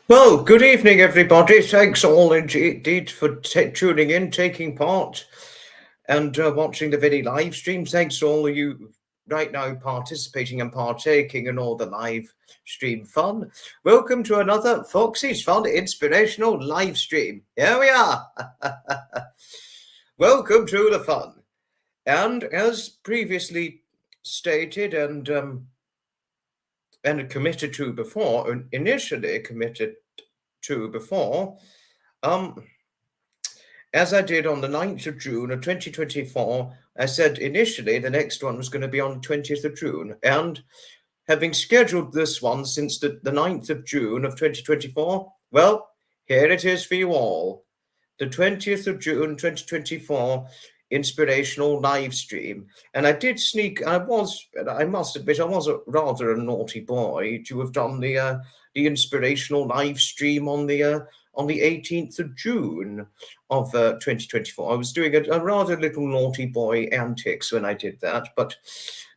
Well, good evening, everybody. Thanks all indeed for tuning in, taking part, and watching the video live stream. Thanks to all of you right now participating and partaking in all the live stream fun. Welcome to another Foxy's Fun Inspirational Live Stream. Here we are. Welcome to the fun. And as previously stated and committed to before, initially committed to before, as I did on the 9th of June of 2024, I said initially the next one was going to be on the 20th of June. And having scheduled this one since the 9th of June of 2024, well, here it is for you all. The 20th of June 2024 inspirational live stream. And I did sneak, I must admit, I was rather a naughty boy to have done the inspirational live stream on the 18th of June of 2024. I was doing a rather little naughty boy antics when I did that, but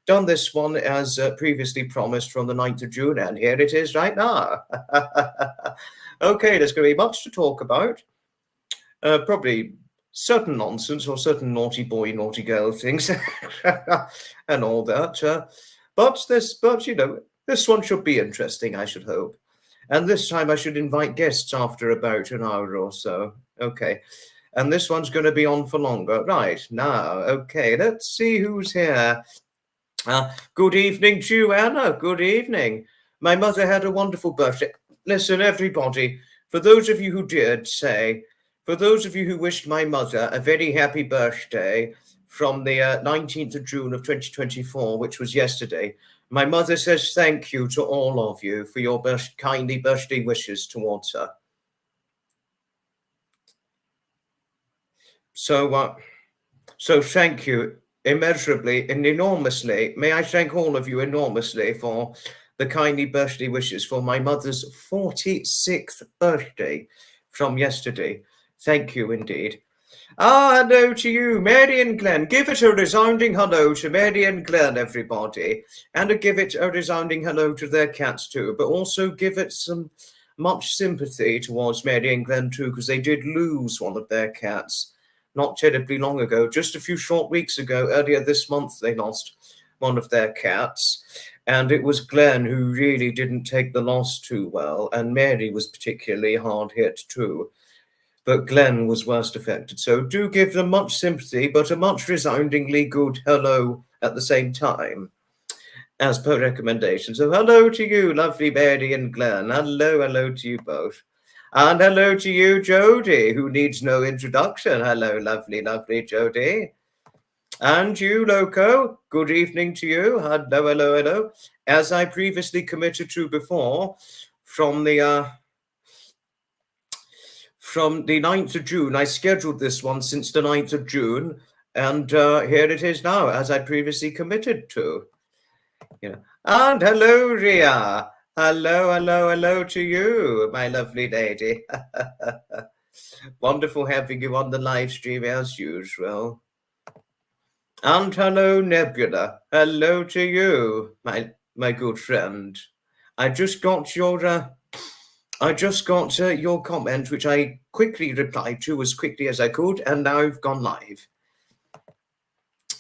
done this one as previously promised from the 9th of June, and here it is right now. Okay, there's going to be much to talk about. Probably certain nonsense or certain naughty boy, naughty girl things and all that. But you know, this one should be interesting, I should hope. And this time I should invite guests after about an hour or so. Okay. And this one's going to be on for longer. Right, now, okay, let's see who's here. Good evening, Joanna. Good evening. My mother had a wonderful birthday. Listen, everybody, for those of you who did say, for those of you who wished my mother a very happy birthday from the 19th of June of 2024, which was yesterday, my mother says thank you to all of you for your kindly birthday wishes towards her. So thank you immeasurably and enormously. May I thank all of you enormously for the kindly birthday wishes for my mother's 46th birthday from yesterday. Thank you indeed. Hello to you, Mary and Glenn. Give it a resounding hello to Mary and Glenn, everybody. And give it a resounding hello to their cats too. But also give it some much sympathy towards Mary and Glenn too, because they did lose one of their cats not terribly long ago. Just a few short weeks ago, earlier this month, they lost one of their cats. And it was Glenn who really didn't take the loss too well. And Mary was particularly hard hit too. But Glenn was worst affected. So do give them much sympathy, but a much resoundingly good hello at the same time, as per recommendation. So hello to you, lovely Mary and Glenn. Hello to you both. And hello to you, Jody, who needs no introduction. Hello, lovely Jody. And you, Loco, good evening to you. Hello. As I previously committed to before, from the 9th of June, I scheduled this one since the 9th of June, and here it is now, as I previously committed to. Yeah. And hello, Ria. Hello to you, my lovely lady. Wonderful having you on the live stream as usual. And hello, Nebula. Hello to you, my good friend. I just got your comment, which I quickly replied to as quickly as I could, and now I've gone live.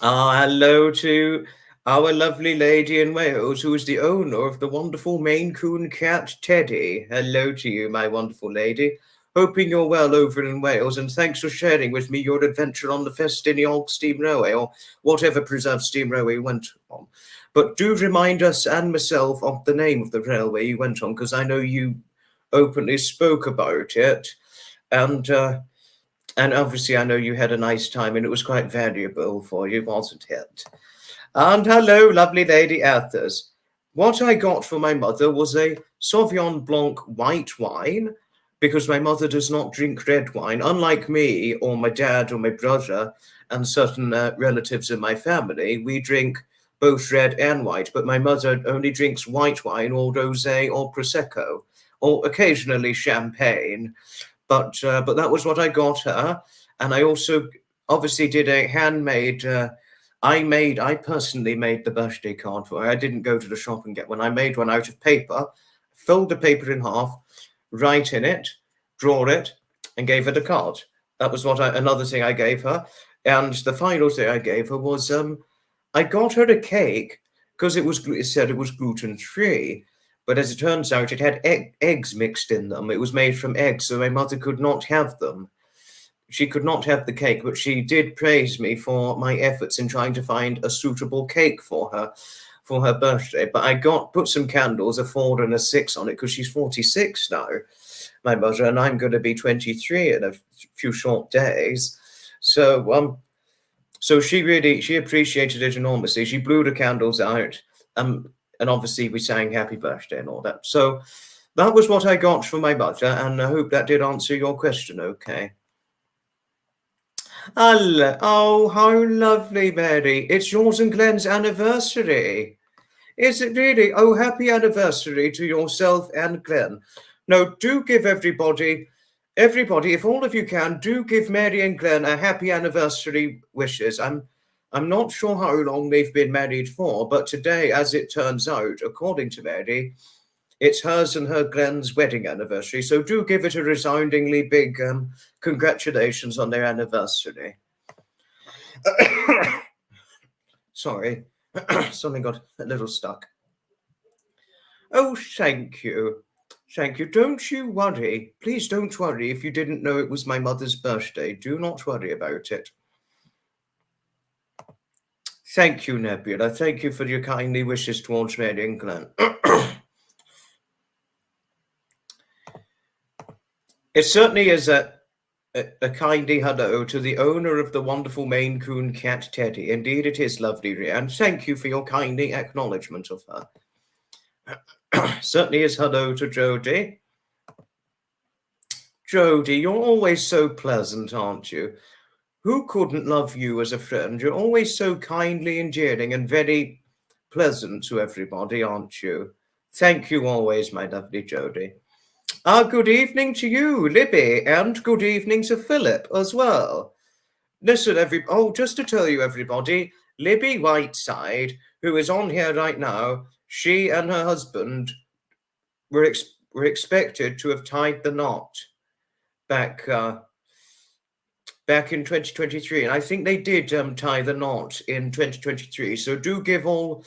Hello to our lovely lady in Wales, who is the owner of the wonderful Maine Coon cat, Teddy. Hello to you, my wonderful lady. Hoping you're well over in Wales, and thanks for sharing with me your adventure on the Festiniog Steam Railway, or whatever preserved steam railway you went on. But do remind us and myself of the name of the railway you went on, because I know you openly spoke about it, and obviously I know you had a nice time, and it was quite valuable for you, wasn't it? And hello, lovely lady Athers. What I got for my mother was a Sauvignon Blanc white wine, because my mother does not drink red wine, unlike me or my dad or my brother and certain relatives in my family. We drink both red and white, but my mother only drinks white wine or rosé or prosecco, or occasionally champagne. But that was what I got her. And I also obviously did a handmade, I personally made the birthday card for her. I didn't go to the shop and get one. I made one out of paper, fold the paper in half, write in it, draw it, and gave it a card. That was another thing I gave her. And the final thing I gave her was I got her a cake because it said it was gluten-free. But as it turns out, it had eggs mixed in them. It was made from eggs, so my mother could not have them. She could not have the cake, but she did praise me for my efforts in trying to find a suitable cake for her birthday. But I put some candles, a 4 and a 6 on it, because she's 46 now, my mother, and I'm going to be 23 in a few short days. So she appreciated it enormously. She blew the candles out, and obviously we sang happy birthday and all that. So that was what I got from my mother, and I hope that did answer your question okay. Oh, how lovely, Mary. It's yours and Glenn's anniversary. Is it really? Oh, happy anniversary to yourself and Glenn. No, do give everybody, if all of you can, do give Mary and Glenn a happy anniversary wishes. I'm not sure how long they've been married for, but today, as it turns out, according to Mary, it's hers and her Glenn's wedding anniversary. So do give it a resoundingly big congratulations on their anniversary. Sorry, something got a little stuck. Oh, thank you. Thank you. Don't you worry. Please don't worry if you didn't know it was my mother's birthday. Do not worry about it. Thank you, Nebula. Thank you for your kindly wishes towards Mary and Glenn. It certainly is a kindly hello to the owner of the wonderful Maine Coon cat, Teddy. Indeed, it is lovely, Rhiannon. Thank you for your kindly acknowledgement of her. Certainly is hello to Jody. Jody, you're always so pleasant, aren't you? Who couldn't love you as a friend? You're always so kindly endearing and very pleasant to everybody, aren't you? Thank you always, my lovely Jody. Good evening to you, Libby, and good evening to Philip as well. Listen, just to tell you, everybody, Libby Whiteside, who is on here right now, she and her husband were expected to have tied the knot back in 2023, and I think they did tie the knot in 2023. So do give all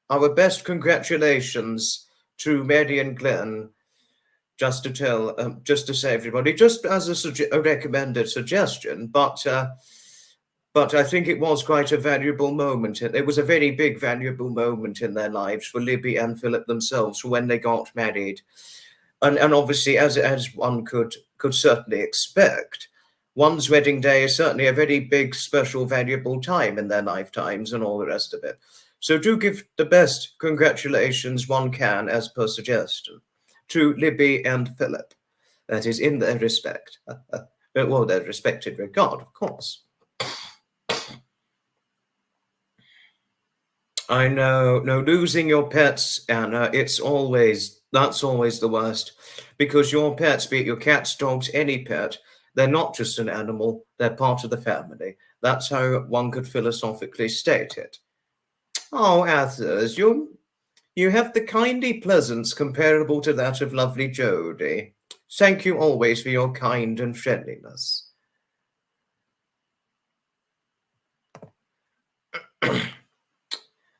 our best congratulations to Mary and Glenn. Just to say, everybody, just as a recommended suggestion, but I think it was quite a valuable moment. It was a very big, valuable moment in their lives for Libby and Philip themselves when they got married, and obviously, as one could certainly expect, one's wedding day is certainly a very big, special, valuable time in their lifetimes and all the rest of it. So do give the best congratulations one can, as per suggestion, to Libby and Philip. That is in their respect. Well, their respected regard, of course. I know. No, losing your pets, Anna, that's always the worst. Because your pets, be it your cats, dogs, any pet, they're not just an animal, they're part of the family. That's how one could philosophically state it. Oh, Athers, you have the kindly pleasance comparable to that of lovely Jody. Thank you always for your kind and friendliness.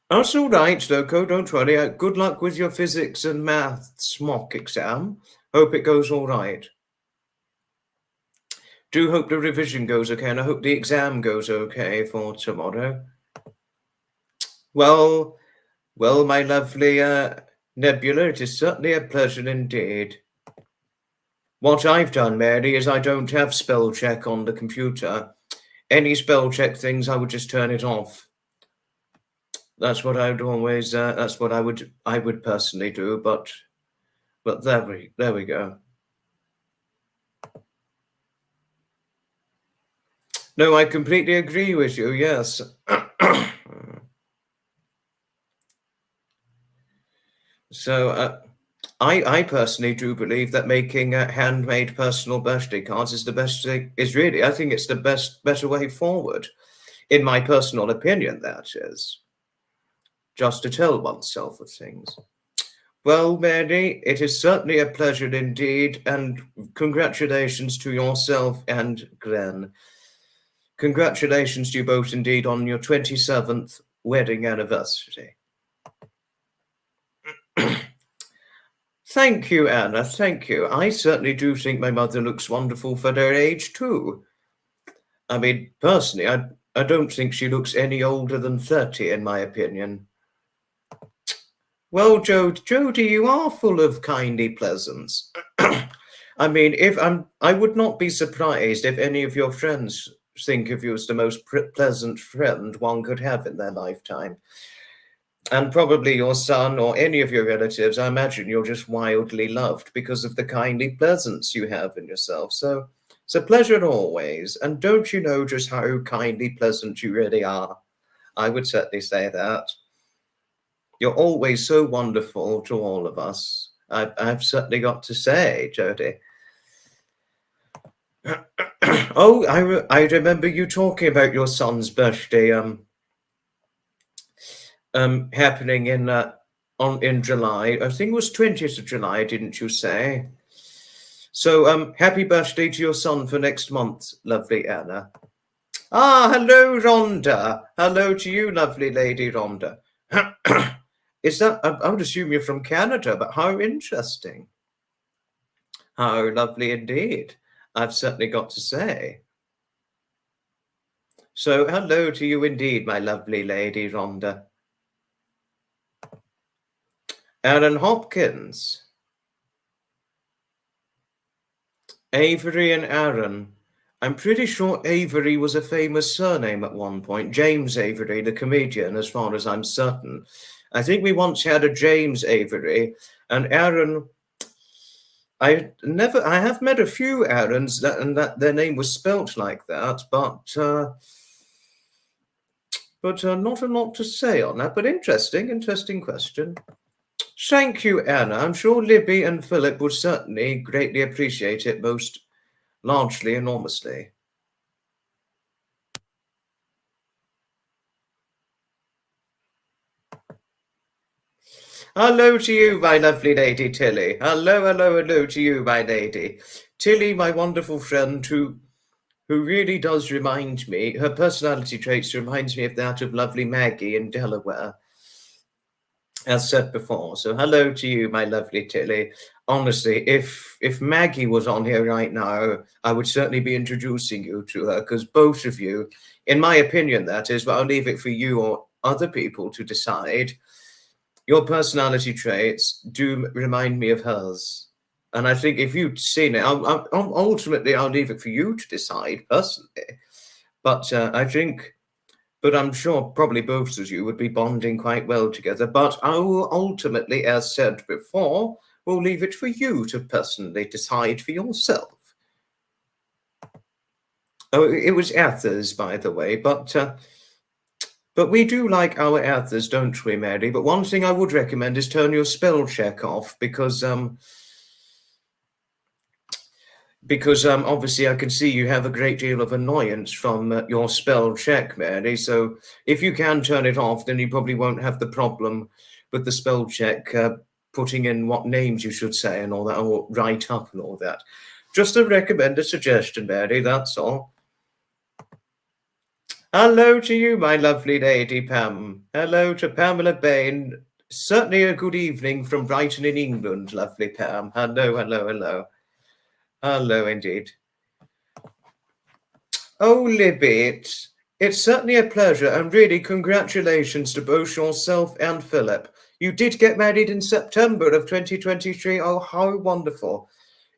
That's all right, Loco, don't worry. Good luck with your physics and maths mock exam. Hope it goes all right. Do hope the revision goes okay, and I hope the exam goes okay for tomorrow. Well, my lovely Nebula, it is certainly a pleasure indeed. What I've done, Mary, is I don't have spell check on the computer. Any spell check things, I would just turn it off. That's what I would always. That's what I would personally do. But there we go. No, I completely agree with you. Yes. So I personally do believe that making handmade personal birthday cards is the best thing. I think it's the better way forward, in my personal opinion. That is. Just to tell oneself of things. Well, Mary, it is certainly a pleasure indeed, and congratulations to yourself and Glenn. Congratulations to you both indeed on your 27th wedding anniversary. Thank you, Anna, thank you. I certainly do think my mother looks wonderful for her age too. I mean, personally, I don't think she looks any older than 30, in my opinion. Well, Jody, you are full of kindly pleasants. I mean, I would not be surprised if any of your friends think of you as the most pleasant friend one could have in their lifetime. And probably your son or any of your relatives, I imagine you're just wildly loved because of the kindly pleasance you have in yourself. So it's a pleasure always. And don't you know just how kindly pleasant you really are? I would certainly say that. You're always so wonderful to all of us. I've certainly got to say, Jody. Oh, I remember you talking about your son's birthday happening in July. I think it was 20th of July, didn't you say? So happy birthday to your son for next month, lovely Anna. Ah, hello, Rhonda. Hello to you, lovely lady Rhonda. Is that, I would assume you're from Canada, but how interesting. How lovely indeed. I've certainly got to say. So hello to you indeed, my lovely lady Rhonda. Aaron Hopkins. Avery and Aaron. I'm pretty sure Avery was a famous surname at one point. James Avery, the comedian, as far as I'm certain. I think we once had a James Avery, and Aaron. I have met a few Aarons that their name was spelt like that, but not a lot to say on that. But interesting question. Thank you, Anna. I'm sure Libby and Philip would certainly greatly appreciate it, most largely, enormously. Hello to you, my lovely lady Tilly. Hello to you, my lady. Tilly, my wonderful friend, who really does remind me, her personality traits reminds me of that of lovely Maggie in Delaware, as said before. So hello to you, my lovely Tilly. Honestly, if Maggie was on here right now, I would certainly be introducing you to her, because both of you, in my opinion, that is, but I'll leave it for you or other people to decide. Your personality traits do remind me of hers. And I think if you'd seen it, ultimately, I'll leave it for you to decide personally. But but I'm sure probably both of you would be bonding quite well together. But I will ultimately, as said before, will leave it for you to personally decide for yourself. Oh, it was Athers, by the way, but we do like our Athers, don't we, Mary? But one thing I would recommend is turn your spell check off, because obviously I can see you have a great deal of annoyance from your spell check, Mary. So if you can turn it off, then you probably won't have the problem with the spell check putting in what names you should say and all that, or write up and all that. Just a recommended suggestion, Mary, that's all. Hello to you, my lovely lady Pam. Hello to Pamela Bain. Certainly a good evening from Brighton in England, lovely Pam. Hello. Hello indeed. Oh, Libby, it's certainly a pleasure, and really congratulations to both yourself and Philip. You did get married in September of 2023. Oh, how wonderful.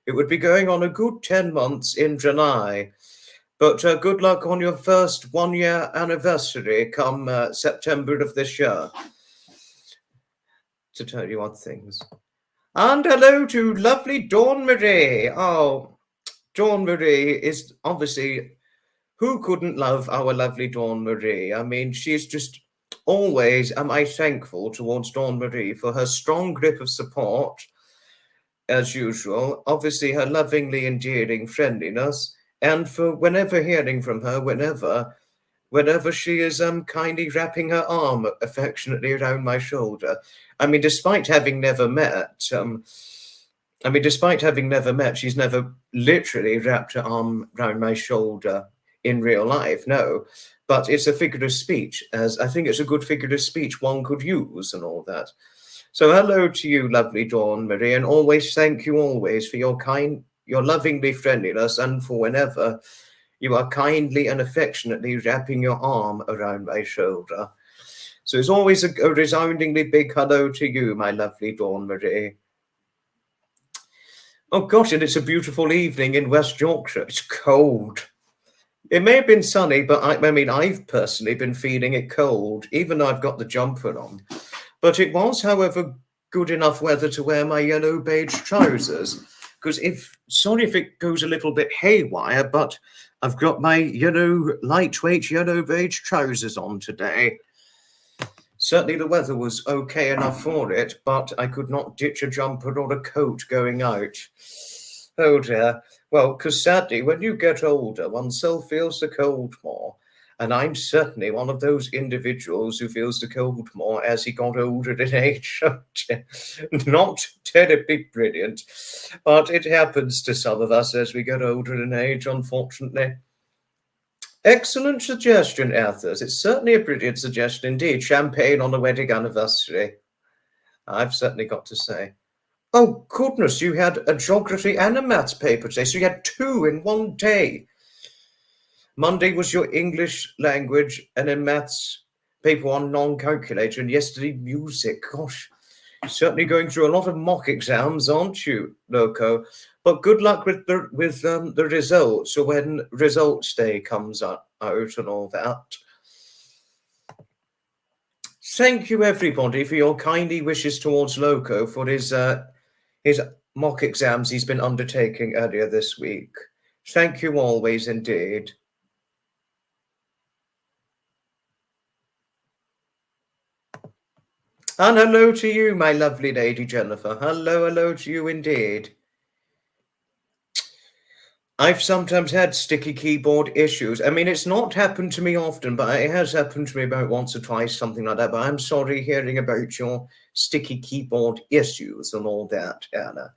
It would be going on a good 10 months in July. But good luck on your first 1-year anniversary come September of this year. To tell you odd things. And hello to lovely Dawn Marie. Oh, Dawn Marie is obviously, who couldn't love our lovely Dawn Marie? I mean, she's just always, am I thankful towards Dawn Marie for her strong grip of support, as usual. Obviously, her lovingly endearing friendliness. And for whenever hearing from her, whenever whenever she is kindly wrapping her arm affectionately around my shoulder. I mean, despite having never met, she's never literally wrapped her arm around my shoulder in real life, no. But it's a figure of speech, as I think it's a good figure of speech one could use and all that. So hello to you, lovely Dawn Marie, and always thank you always for your lovingly friendliness, and for whenever you are kindly and affectionately wrapping your arm around my shoulder. So it's always a resoundingly big hello to you, my lovely Dawn Marie. Oh gosh, and it's a beautiful evening in West Yorkshire. It's cold. It may have been sunny, but I mean, I've personally been feeling it cold, even though I've got the jumper on. But it was, however, good enough weather to wear my yellow beige trousers. Because sorry if it goes a little bit haywire, but I've got my lightweight yellow beige trousers on today. Certainly the weather was okay enough for it, but I could not ditch a jumper or a coat going out. Oh dear. Well, because sadly, when you get older, oneself feels the cold more. And I'm certainly one of those individuals who feels the cold more as he got older in age. Not terribly brilliant, but it happens to some of us as we get older in age, unfortunately. Excellent suggestion, Athers. It's certainly a brilliant suggestion indeed. Champagne on the wedding anniversary. I've certainly got to say. Oh, goodness, you had a geography and a maths paper today, so you had 2 in one day. Monday was your English language and a maths paper on non-calculator, and yesterday music. Gosh, you're certainly going through a lot of mock exams, aren't you, Loco? But good luck with the results, or when results day comes out and all that. Thank you, everybody, for your kindly wishes towards Loco for his mock exams he's been undertaking earlier this week. Thank you always indeed. And hello to you, my lovely Lady Jennifer. Hello to you indeed. I've sometimes had sticky keyboard issues. I mean, it's not happened to me often, but it has happened to me about once or twice, something like that. But I'm sorry hearing about your sticky keyboard issues and all that, Anna.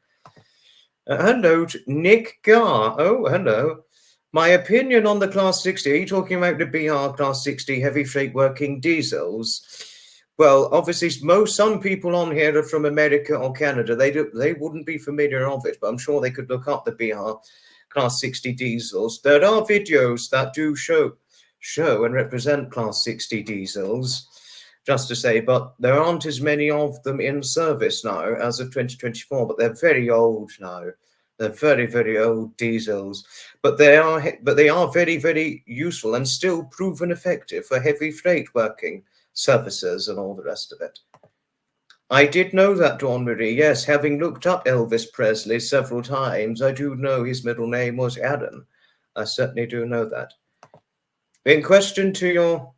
Hello to Nick Garr. Oh, hello. My opinion on the Class 60. Are you talking about the BR Class 60 heavy freight working diesels? Well, obviously, some people on here are from America or Canada. They wouldn't be familiar of it, but I'm sure they could look up the BR Class 60 diesels. There are videos that do show and represent Class 60 diesels, just to say, but there aren't as many of them in service now as of 2024, but they're very old now. They're very, very old diesels, but they are very, very useful and still proven effective for heavy freight working services and all the rest of it. I did know that, Dawn Marie. Yes, having looked up Elvis Presley several times, I do know his middle name was Aaron. I certainly do know that. In question to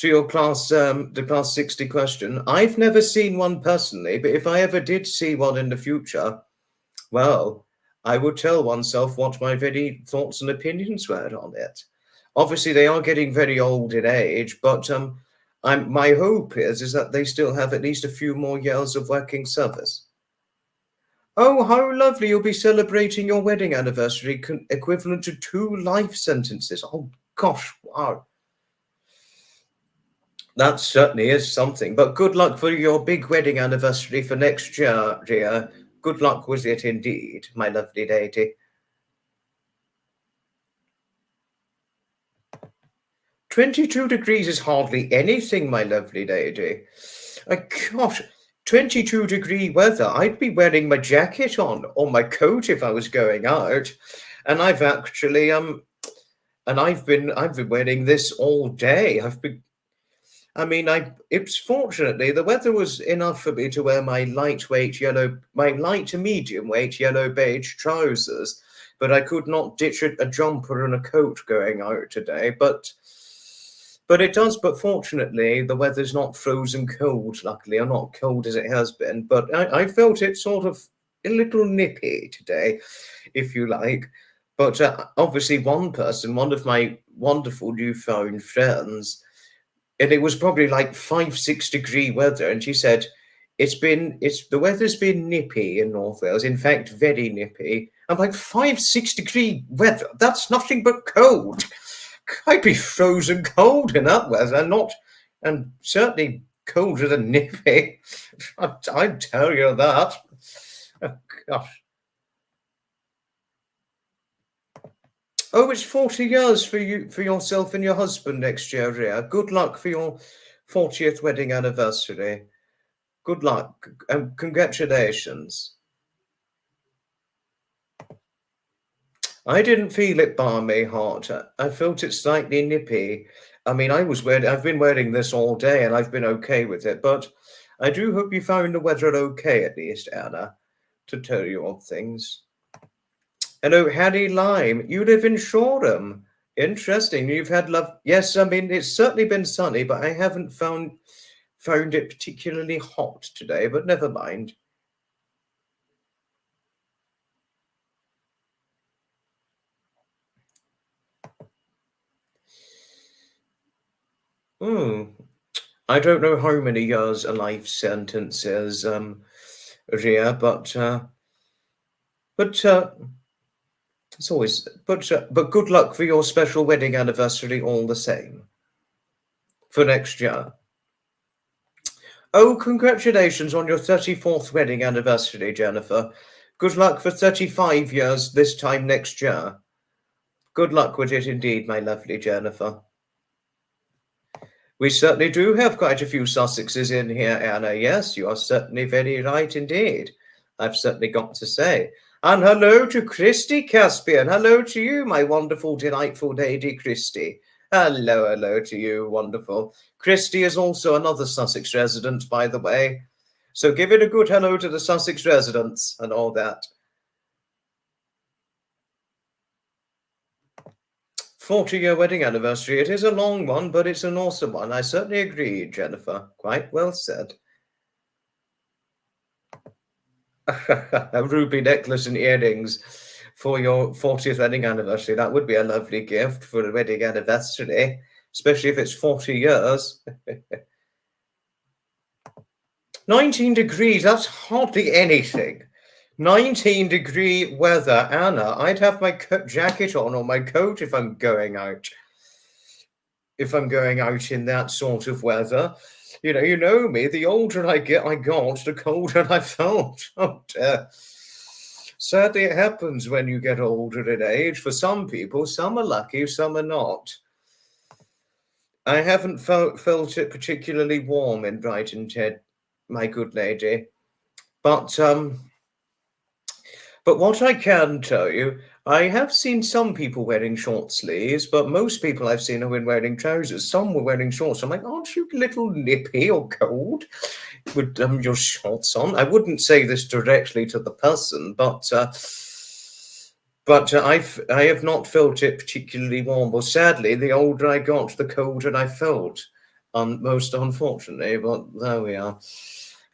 your class, the Class 60 question, I've never seen one personally, but if I ever did see one in the future, well, I would tell oneself what my very thoughts and opinions were on it. Obviously, they are getting very old in age, but my hope is that they still have at least a few more years of working service. Oh, how lovely. You'll be celebrating your wedding anniversary, equivalent to 2 life sentences. Oh, gosh, wow. That certainly is something. But good luck for your big wedding anniversary for next year, dear. Good luck with it indeed, my lovely lady. 22 degrees is hardly anything, my lovely lady. Gosh, 22-degree weather. I'd be wearing my jacket on or my coat if I was going out. And I've actually I've been wearing this all day. It's fortunately the weather was enough for me to wear my light to medium weight yellow beige trousers, but I could not ditch a jumper and a coat going out today. But fortunately, the weather's not frozen cold, luckily, or not cold as it has been. But I felt it sort of a little nippy today, if you like. But obviously, one person, one of my wonderful newfound friends, and it was probably like 5, 6 degree weather, and she said, the weather's been nippy in North Wales, in fact, very nippy. I'm like, 5, 6 degree weather? That's nothing but cold. I'd be frozen cold in that weather, and certainly colder than nippy. I'd tell you that. Oh, gosh. Oh, it's 40 years for yourself and your husband next year, Ria. Good luck for your 40th wedding anniversary. Good luck and congratulations. I didn't feel it balmy hot. I felt it slightly nippy. I mean, I've been wearing this all day and I've been okay with it, but I do hope you found the weather okay at least, Anna, to tell you of things. Hello, Hattie Lime. You live in Shoreham. Interesting. You've had love. Yes, I mean, it's certainly been sunny, but I haven't found it particularly hot today, but never mind. I don't know how many years a life sentence is, Ria, but it's always but good luck for your special wedding anniversary all the same for next year. Oh, congratulations on your 34th wedding anniversary, Jennifer. Good luck for 35 years this time next year. Good luck with it indeed, my lovely Jennifer. We certainly do have quite a few Sussexes in here, Anna. Yes, you are certainly very right indeed. I've certainly got to say. And hello to Christy Caspian. Hello to you, my wonderful, delightful lady, Christy. Hello to you, wonderful. Christy is also another Sussex resident, by the way. So give it a good hello to the Sussex residents and all that. 40-year wedding anniversary. It is a long one, but it's an awesome one. I certainly agree, Jennifer. Quite well said. A ruby necklace and earrings for your 40th wedding anniversary. That would be a lovely gift for a wedding anniversary, especially if it's 40 years. 19 degrees, that's hardly anything. 19-degree weather, Anna. I'd have my jacket on or my coat if I'm going out. If I'm going out in that sort of weather. You know me, the older I got, the colder I felt. Oh dear. Sadly, it happens when you get older in age. For some people, some are lucky, some are not. I haven't felt it particularly warm in Brighton, Ted, my good lady. But what I can tell you, I have seen some people wearing short sleeves, but most people I've seen have been wearing trousers. Some were wearing shorts. I'm like, aren't you a little nippy or cold with your shorts on? I wouldn't say this directly to the person, but I have not felt it particularly warm. Well, sadly, the older I got, the colder I felt, most unfortunately. But there we are.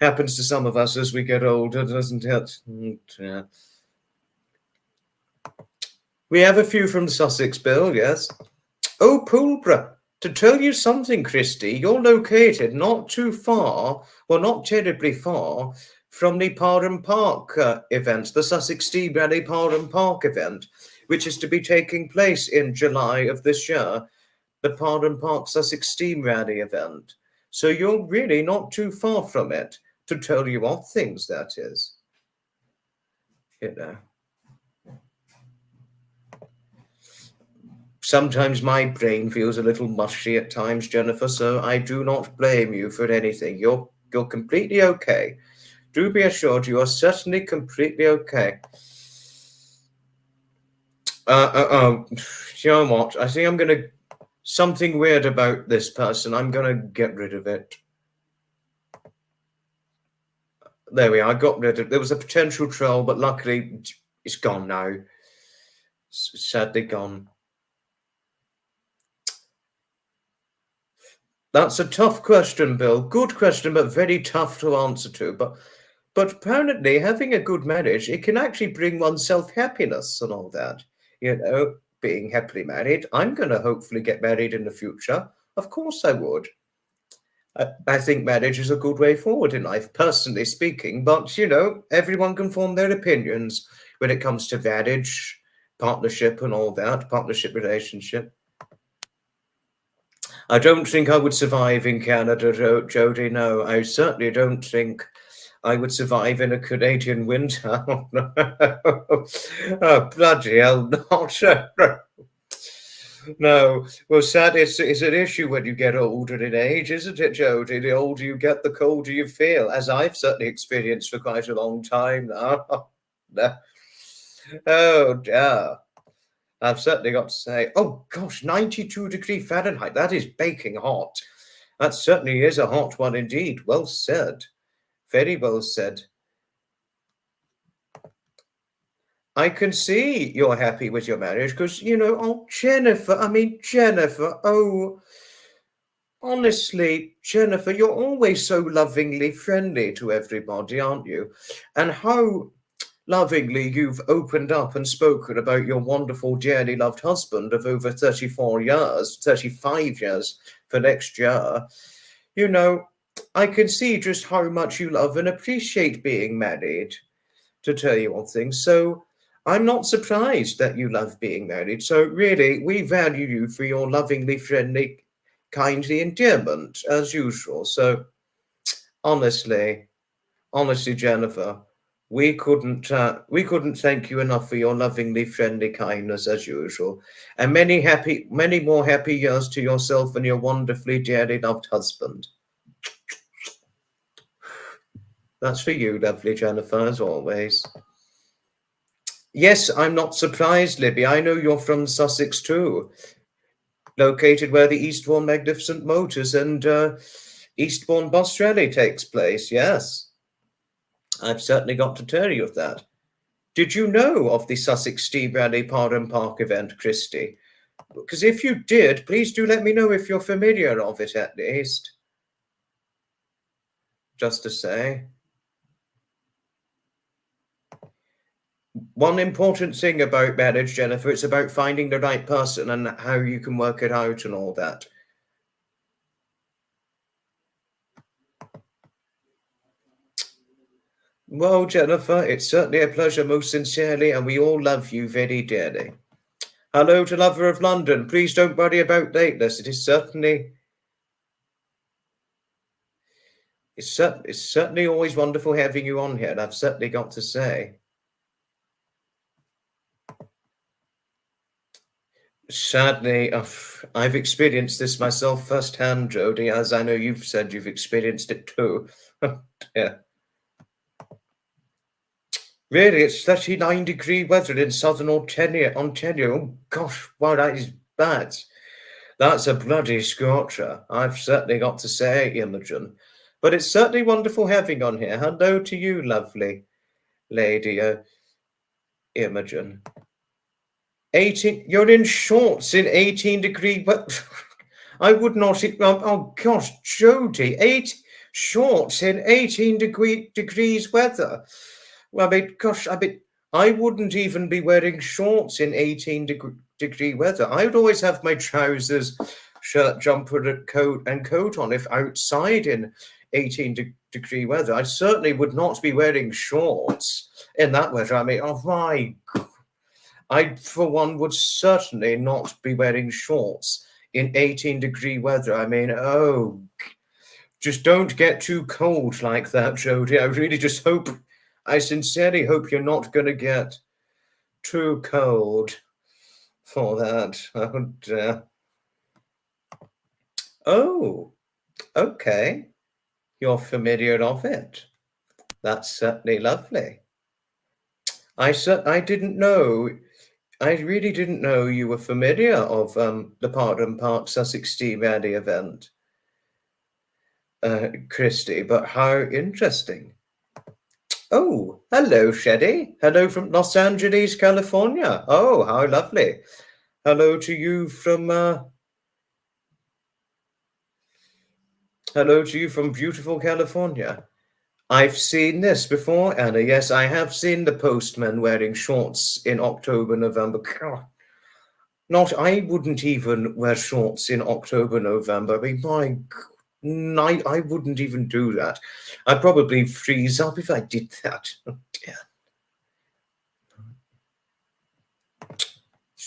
Happens to some of us as we get older, doesn't it? Yeah. We have a few from Sussex, Bill, yes. Oh, Poolborough. To tell you something, Christy, you're located not too far, well, not terribly far, from the Parham Park event, the Sussex Steam Rally Parham Park event, which is to be taking place in July of this year, the Parham Park Sussex Steam Rally event. So you're really not too far from it, to tell you what things that is. Sometimes my brain feels a little mushy at times, Jennifer, so I do not blame you for anything. You're completely okay. Do be assured you are certainly completely okay. You know what? I think I'm going to... Something weird about this person. I'm going to get rid of it. There we are. I got rid of it. There was a potential troll, but luckily it's gone now. Sadly gone. That's a tough question, Bill. Good question, but very tough to answer to. But apparently having a good marriage, it can actually bring oneself happiness and all that. being happily married. I'm going to hopefully get married in the future. Of course I would. I think marriage is a good way forward in life, personally speaking, but everyone can form their opinions when it comes to marriage, partnership, and all that, partnership relationship. I don't think I would survive in Canada, Jodie. No, I certainly don't think I would survive in a Canadian winter. Oh, bloody hell, not. No, well, sad it's an issue when you get older in age, isn't it, Jodie? The older you get, the colder you feel, as I've certainly experienced for quite a long time now. Oh, dear. I've certainly got to say, oh gosh, 92-degree Fahrenheit. That is baking hot. That certainly is a hot one indeed. Well said. Very well said. I can see you're happy with your marriage because, oh, Jennifer, oh, honestly, Jennifer, you're always so lovingly friendly to everybody, aren't you? And how lovingly you've opened up and spoken about your wonderful, dearly loved husband of over 35 years for next year. I can see just how much you love and appreciate being married, to tell you all things. So I'm not surprised that you love being married. So really, we value you for your lovingly, friendly, kindly endearment, as usual. So honestly, Jennifer, we couldn't thank you enough for your lovingly friendly kindness as usual, and many more happy years to yourself and your wonderfully dearly loved husband. That's for you, lovely Jennifer, as always. Yes, I'm not surprised, Libby. I know you're from Sussex too, located where the Eastbourne Magnificent Motors and Eastbourne Bus Rally takes place. Yes. I've certainly got to tell you of that. Did you know of the Sussex Steam Rally Parham Park event, Christy? Because if you did, please do let me know if you're familiar of it at least. Just to say. One important thing about marriage, Jennifer, it's about finding the right person and how you can work it out and all that. Well, Jennifer, it's certainly a pleasure, most sincerely, and we all love you very dearly. Hello to Lover of London. Please don't worry about lateness. It's certainly always wonderful having you on here, and I've certainly got to say. Sadly, I've experienced this myself firsthand, Jodie, as I know you've said you've experienced it too. Yeah. Really, it's 39-degree weather in southern Ontario. Oh, gosh, wow, that is bad. That's a bloody scorcher, I've certainly got to say, Imogen. But it's certainly wonderful having on here. Hello to you, lovely lady, Imogen. 18, you're in shorts in 18-degree weather. I would not, oh gosh, Jodie, 8 shorts in 18 degrees weather. Well, I wouldn't even be wearing shorts in 18-degree weather. I would always have my trousers, shirt, jumper, and coat on if outside in 18-degree weather. I certainly would not be wearing shorts in that weather. Oh my God. I, for one, would certainly not be wearing shorts in 18-degree weather. Oh, just don't get too cold like that, Jodie. I sincerely hope you're not going to get too cold for that. Oh, dear. Oh, okay. You're familiar of it. That's certainly lovely. I didn't know. I really didn't know you were familiar of the Parham Park Sussex Steam Rally event, Christy, but how interesting. Oh, hello, Sheddy. Hello from Los Angeles, California. Oh, how lovely. Hello to you from beautiful California. I've seen this before, Anna. Yes, I have seen the postman wearing shorts in October, November. I wouldn't even wear shorts in October, November. I mean, I wouldn't even do that. I'd probably freeze up if I did that. Oh, dear.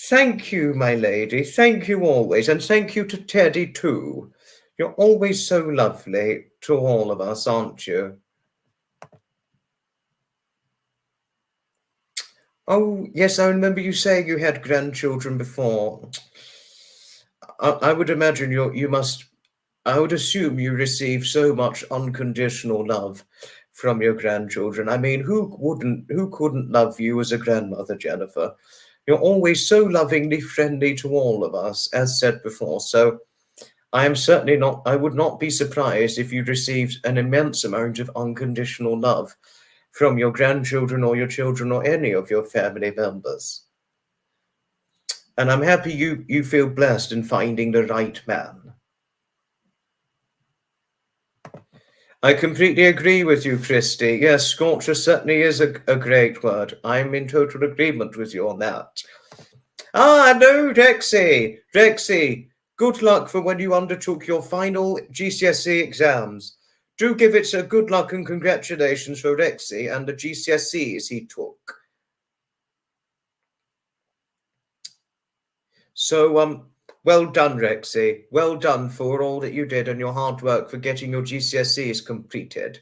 Thank you, my lady. Thank you always. And thank you to Teddy, too. You're always so lovely to all of us, aren't you? Oh, yes, I remember you saying you had grandchildren before. I would imagine you must. I would assume you receive so much unconditional love from your grandchildren. I mean, who couldn't love you as a grandmother, Jennifer? You're always so lovingly friendly to all of us, as said before. So I am certainly not, I would not be surprised if you received an immense amount of unconditional love from your grandchildren or your children or any of your family members. And I'm happy you feel blessed in finding the right man. I completely agree with you, Christy. Yes, scorcher certainly is a great word. I'm in total agreement with you on that. Ah, no, Rexy. Rexy, good luck for when you undertook your final GCSE exams. Do give it a good luck and congratulations for Rexy and the GCSEs he took. So, well done, Rexy. Well done for all that you did and your hard work for getting your GCSEs completed.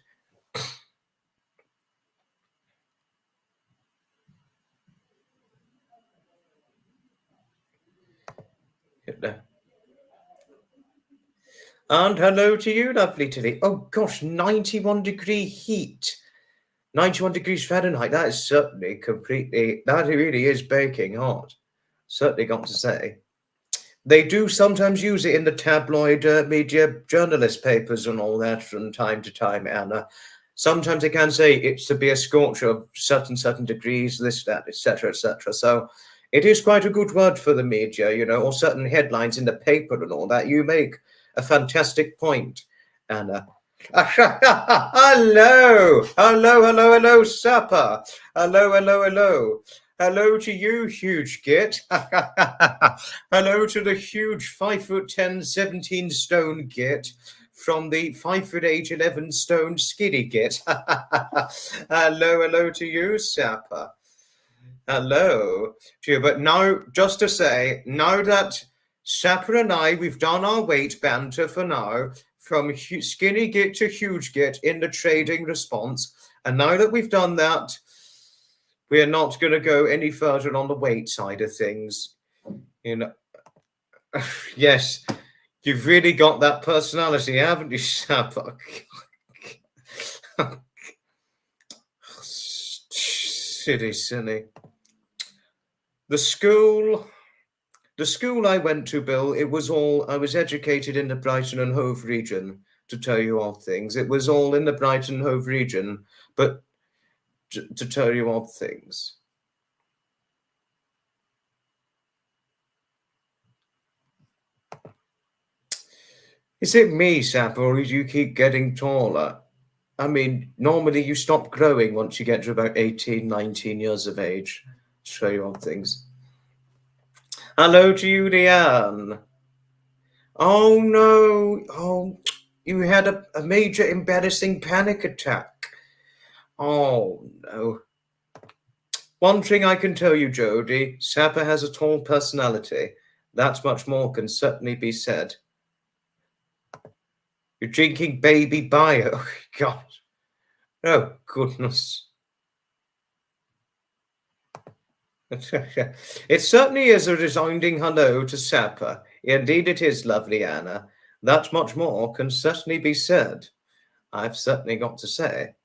And hello to you, lovely Tilly. Oh gosh, 91-degree heat. 91 degrees Fahrenheit. That is certainly that really is baking hot. Certainly got to say. They do sometimes use it in the tabloid media journalist papers and all that from time to time, Anna. Sometimes they can say it's to be a scorcher of certain degrees, this, that, etc., etc. So it is quite a good word for the media, or certain headlines in the paper and all that. You make a fantastic point, Anna. Hello, Supper. Hello. Hello to you, huge git. Hello to the huge 5'10", 17 stone git from the 5'8", 11 stone skinny git. Hello to you, Sapper. Hello to you. But now, just to say, now that Sapper and I, we've done our weight banter for now, from skinny git to huge git in the trading response. And now that we've done that, we are not going to go any further on the weight side of things. Yes, you've really got that personality, haven't you, Sapper? Silly. The school I went to, Bill, I was educated in the Brighton and Hove region, to tell you all things. It was all in the Brighton and Hove region, but to tell you all things. Is it me, Sapper, or do you keep getting taller? I mean, normally you stop growing once you get to about 18, 19 years of age. To show you all things. Hello to you, Leanne. Oh, no. Oh, you had a major embarrassing panic attack. Oh, no. One thing I can tell you, Jody, Sapper has a tall personality. That much more can certainly be said. You're drinking baby bio. Oh, God. Oh, goodness. It certainly is a resounding hello to Sapper. Indeed it is, lovely Anna. That much more can certainly be said. I've certainly got to say.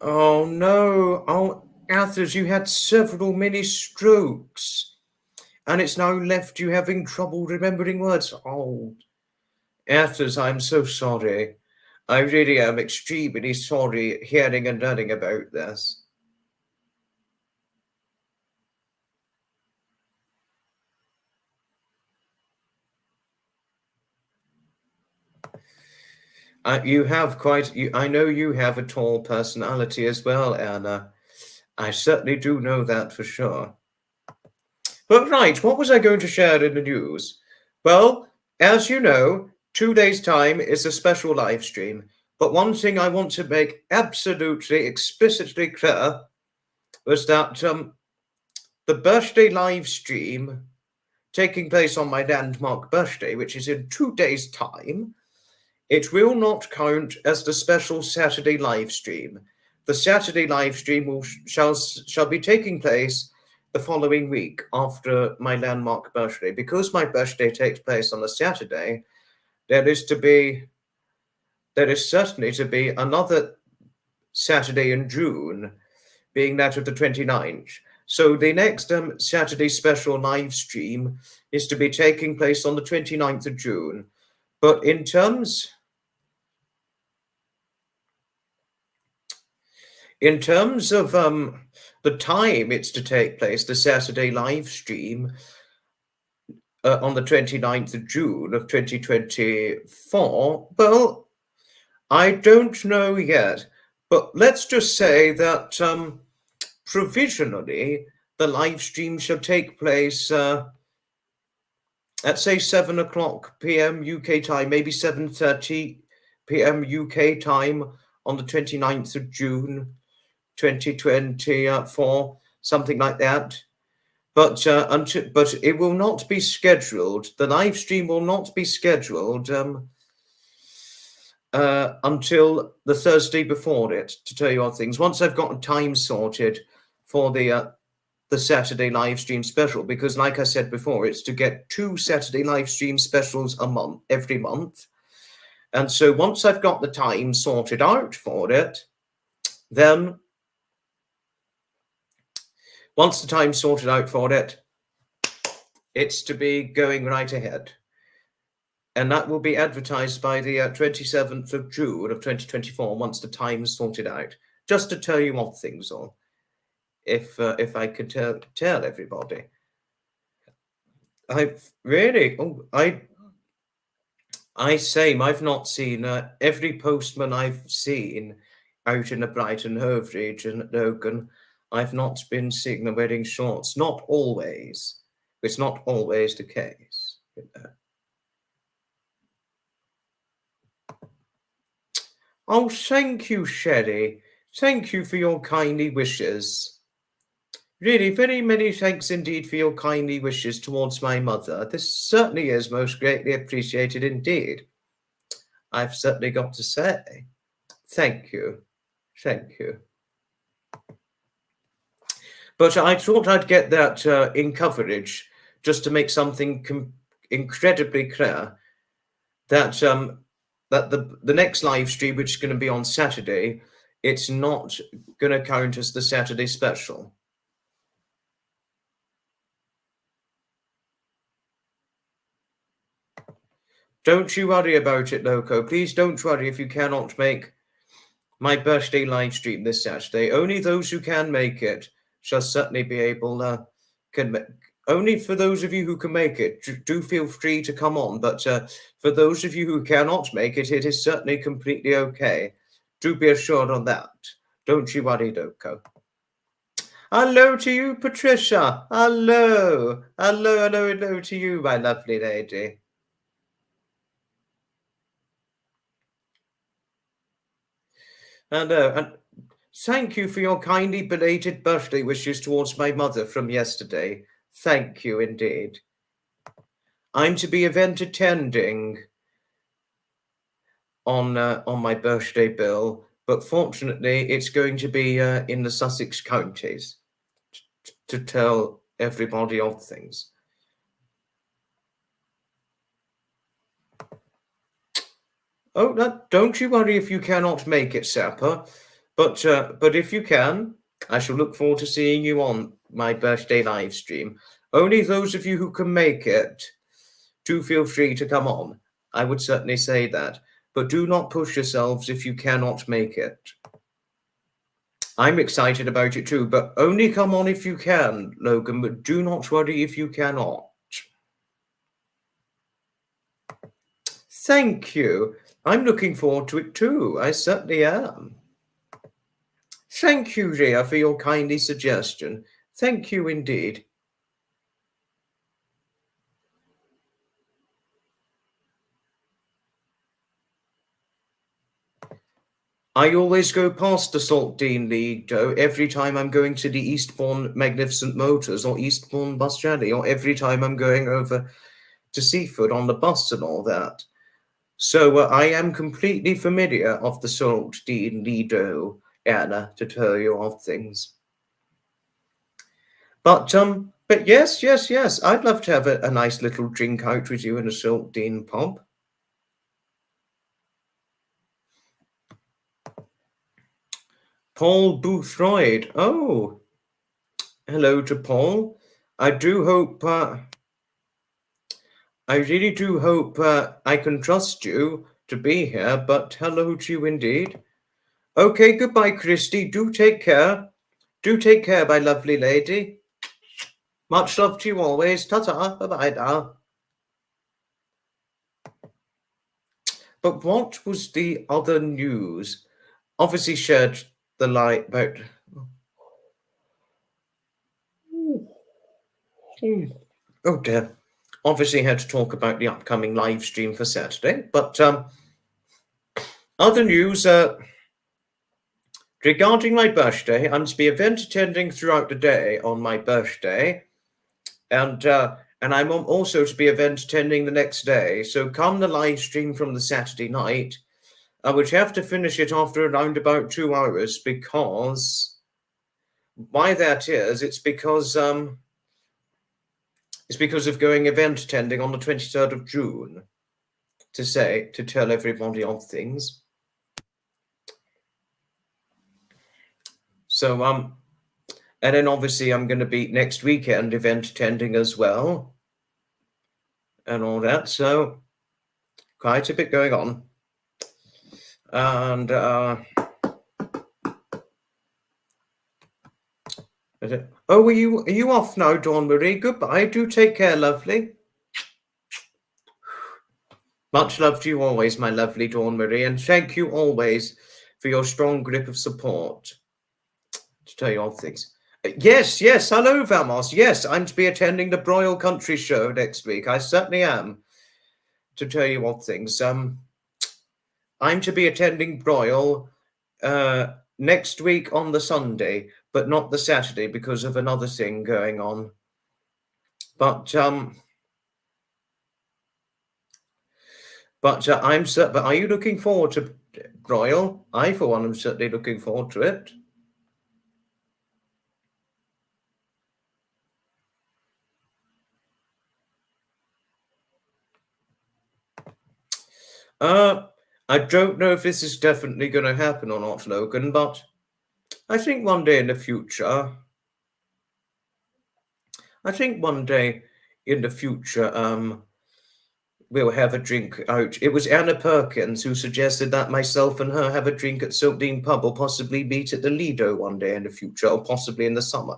Oh, no. Oh, Athers, you had several mini strokes. And it's now left you having trouble remembering words. Oh, Athers, I'm so sorry. I really am extremely sorry hearing and learning about this. You have quite. I know you have a tall personality as well, Anna. I certainly do know that for sure. But right, what was I going to share in the news? Well, as you know, 2 days' time is a special live stream. But one thing I want to make absolutely explicitly clear was that the birthday live stream taking place on my landmark birthday, which is in 2 days' time, it will not count as the special Saturday live stream. The Saturday live stream shall be taking place the following week after my landmark birthday. Because my birthday takes place on a Saturday, there is certainly to be another Saturday in June, being that of the 29th. So the next Saturday special live stream is to be taking place on the 29th of June. But in terms of the time it's to take place, the Saturday live stream on the 29th of June of 2024, well, I don't know yet. But let's just say that provisionally the live stream shall take place at, say, 7 o'clock p.m. UK time, maybe 7:30 p.m. UK time on the 29th of June 2024, something like that. But it will not be scheduled. The live stream will not be scheduled until the Thursday before it, to tell you all things. Once I've got a time sorted for the Saturday live stream special, because like I said before, it's to get 2 Saturday live stream specials every month. And so once I've got the time sorted out for it, then once the time's sorted out for it, it's to be going right ahead. And that will be advertised by the 27th of June of 2024, once the time's sorted out. Just to tell you what things are, if I could tell everybody. I've really, I've not seen every postman I've seen out in the Brighton Hove region at Logan. I've not been seeing them wearing shorts. Not always. It's not always the case. Oh, thank you, Sherry. Thank you for your kindly wishes. Really, very many thanks indeed for your kindly wishes towards my mother. This certainly is most greatly appreciated indeed. I've certainly got to say. Thank you. Thank you. But I thought I'd get that in coverage, just to make something incredibly clear, that that the next live stream, which is going to be on Saturday, it's not going to count as the Saturday special. Don't you worry about it, Loco. Please don't worry if you cannot make my birthday live stream this Saturday. Only those who can make it shall certainly be able only for those of you who can make it, do feel free to come on. But for those of you who cannot make it, it is certainly completely okay. Do be assured on that. Don't you worry, Loco. Hello to you, Patricia. Hello. Hello to you, my lovely lady. And thank you for your kindly belated birthday wishes towards my mother from yesterday. Thank you indeed. I'm to be event attending on my birthday bill, but fortunately it's going to be in the Sussex counties to tell everybody of things. Oh, don't you worry if you cannot make it, Sapper. But if you can, I shall look forward to seeing you on my birthday live stream. Only those of you who can make it, do feel free to come on. I would certainly say that. But do not push yourselves if you cannot make it. I'm excited about it too, but only come on if you can, Logan, but do not worry if you cannot. Thank you. I'm looking forward to it too. I certainly am. Thank you, Ria, for your kindly suggestion. Thank you indeed. I always go past the Saltdean Lido every time I'm going to the Eastbourne Magnificent Motors or Eastbourne Bus Rally, or every time I'm going over to Seaford on the bus and all that. So I am completely familiar of the Saltdean Lido, Anna, to tell you of things. But yes, I'd love to have a nice little drink out with you in a Saltdean pub. Paul Boothroyd. Oh, hello to Paul. I do hope, I really do hope I can trust you to be here, but hello to you indeed. Okay, goodbye, Christy. Do take care. Do take care, my lovely lady. Much love to you always. Ta-ta. Bye-bye now. But what was the other news? Obviously shared the light about... Oh dear. Obviously had to talk about the upcoming live stream for Saturday. But other news regarding my birthday. I'm to be event attending throughout the day on my birthday. And I'm also to be event attending the next day. So come the live stream from the Saturday night, I would have to finish it after around about 2 hours, because why that is, it's because of going event attending on the 23rd of June to tell everybody of things. So and then obviously I'm going to be next weekend event attending as well and all that. So quite a bit going on. And oh, are you off now, Dawn Marie? Goodbye. Do take care, lovely. Much love to you always, my lovely Dawn Marie, and thank you always for your strong grip of support to tell you all things. Yes, hello, Vamos. Yes, I'm to be attending the Broyle Country Show next week. I certainly am, to tell you all things. I'm to be attending Broyle next week on the Sunday, but not the Saturday because of another thing going on. But are you looking forward to Broyle? I, for one, am certainly looking forward to it. I don't know if this is definitely going to happen or not, Logan, but I think one day in the future, we'll have a drink out. It was Anna Perkins who suggested that myself and her have a drink at Silkdean Pub, or possibly meet at the Lido one day in the future, or possibly in the summer.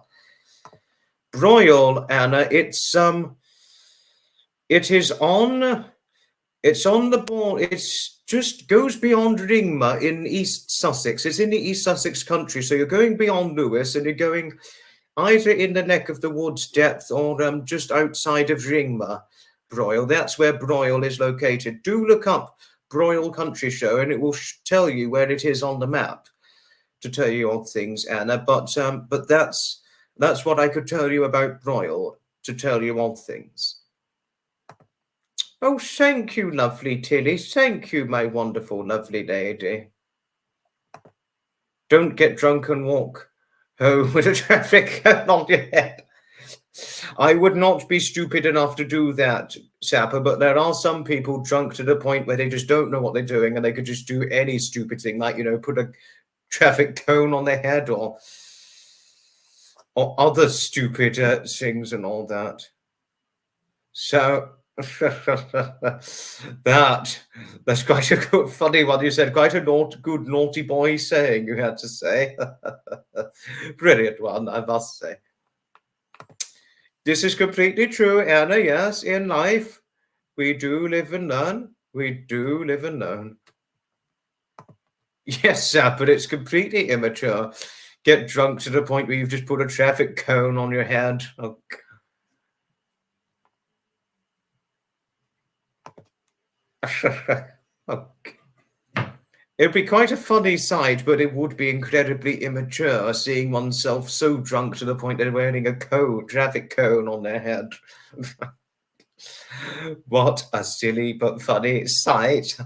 Broyle, Anna, it is on... It's on the ball. It's just goes beyond Ringmer in East Sussex. It's in the East Sussex country. So you're going beyond Lewes, and you're going either in the neck of the woods depth or just outside of Ringmer, Broyle. That's where Broyle is located. Do look up Broyle Country Show, and it will tell you where it is on the map, to tell you all things, Anna. But that's what I could tell you about Broyle, to tell you all things. Oh, thank you, lovely Tilly. Thank you, my wonderful, lovely lady. Don't get drunk and walk home with a traffic on your head. I would not be stupid enough to do that, Sapper, but there are some people drunk to the point where they just don't know what they're doing, and they could just do any stupid thing, like, put a traffic cone on their head or other stupid things and all that. So... that's quite a good, funny one you said. Quite a good naughty boy saying, you had to say. Brilliant one, I must say. This is completely true, Anna. Yes, in life we do live and learn. We do live and learn. Yes, sir, but it's completely immature. Get drunk to the point where you've just put a traffic cone on your head. Oh, oh. It'd be quite a funny sight, but it would be incredibly immature seeing oneself so drunk to the point they're wearing a traffic cone on their head. What a silly but funny sight.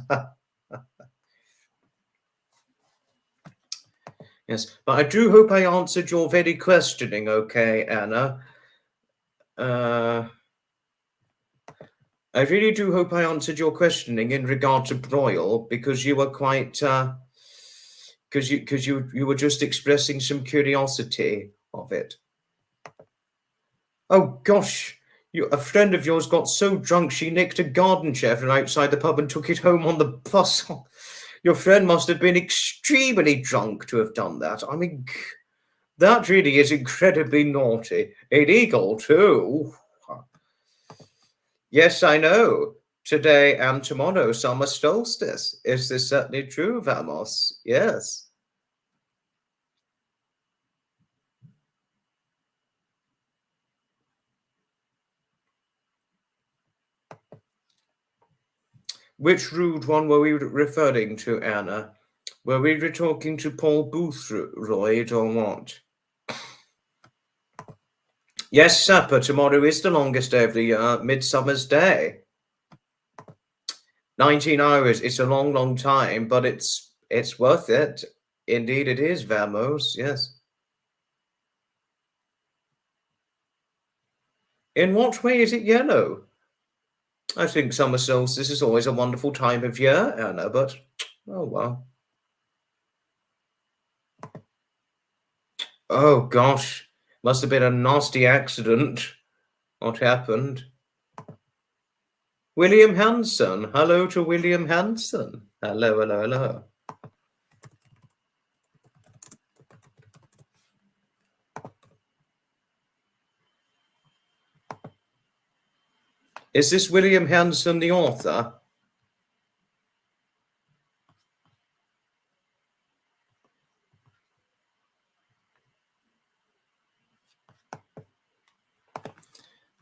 Yes, but I do hope I answered your very questioning, okay, Anna. I really do hope I answered your questioning in regard to broil, because you were quite, because you were just expressing some curiosity of it. Oh gosh, a friend of yours got so drunk she nicked a garden chair from outside the pub and took it home on the bus. Your friend must have been extremely drunk to have done that. I mean, that really is incredibly naughty. Illegal too. Yes, I know. Today and tomorrow, summer solstice. Is this certainly true, Vamos? Yes. Which rude one were we referring to, Anna? Were we talking to Paul Boothroyd or what? Yes, supper. Tomorrow is the longest day of the year, Midsummer's Day. 19 hours. It's a long, long time, but it's worth it. Indeed, it is, Vamos. Yes. In what way is it yellow? I think summer solstice is always a wonderful time of year, Anna, but oh well. Oh gosh, must have been a nasty accident. What happened? William Hanson. Hello to William Hanson. Hello, hello, hello. Is this William Hanson the author?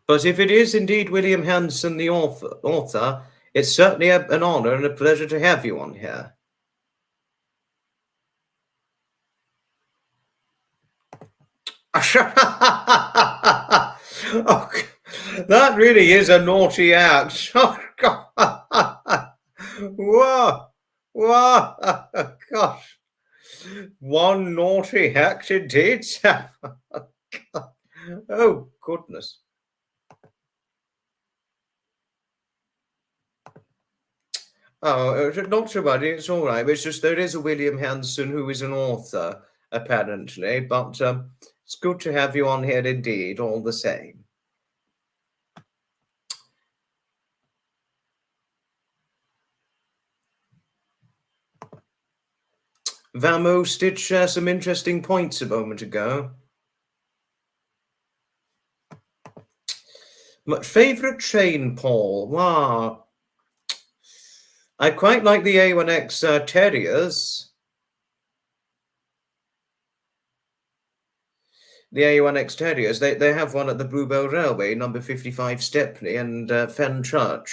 But if it is indeed William Hanson the author, it's certainly an honor and a pleasure to have you on here. Oh, that really is a naughty act. Oh, God. Whoa, whoa, gosh. One naughty act indeed. Oh, goodness. Oh, not to worry, it's all right. It's just there is a William Hanson who is an author, apparently, but it's good to have you on here indeed, all the same. Vamos did share some interesting points a moment ago. My favourite train, Paul? Wow. I quite like the A1X Terriers. The A1X Terriers, they have one at the Bluebell Railway, number 55 Stepney and Fenchurch.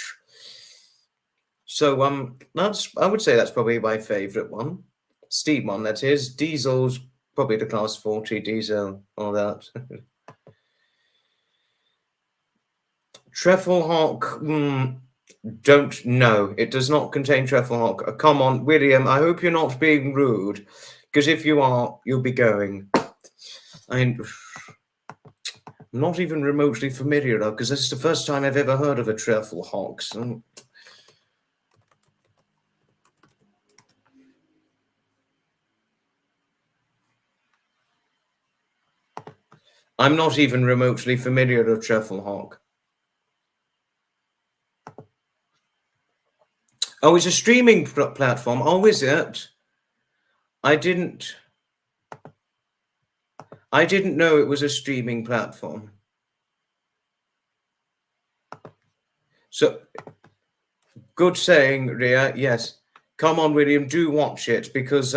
So I would say that's probably my favourite one. Steam one, that is. Diesel's probably the class 40 diesel, all that. Trefoil hock, don't know. It does not contain trefoil hock. Come on, William, I hope you're not being rude, because if you are, you'll be going. I'm not even remotely familiar, though, because this is the first time I've ever heard of a trefoil hock. So. I'm not even remotely familiar with trefoil hock. Oh, it's a streaming platform. Oh, is it? I didn't know it was a streaming platform. So, Good saying, Ria. Yes. Come on, William, do watch it because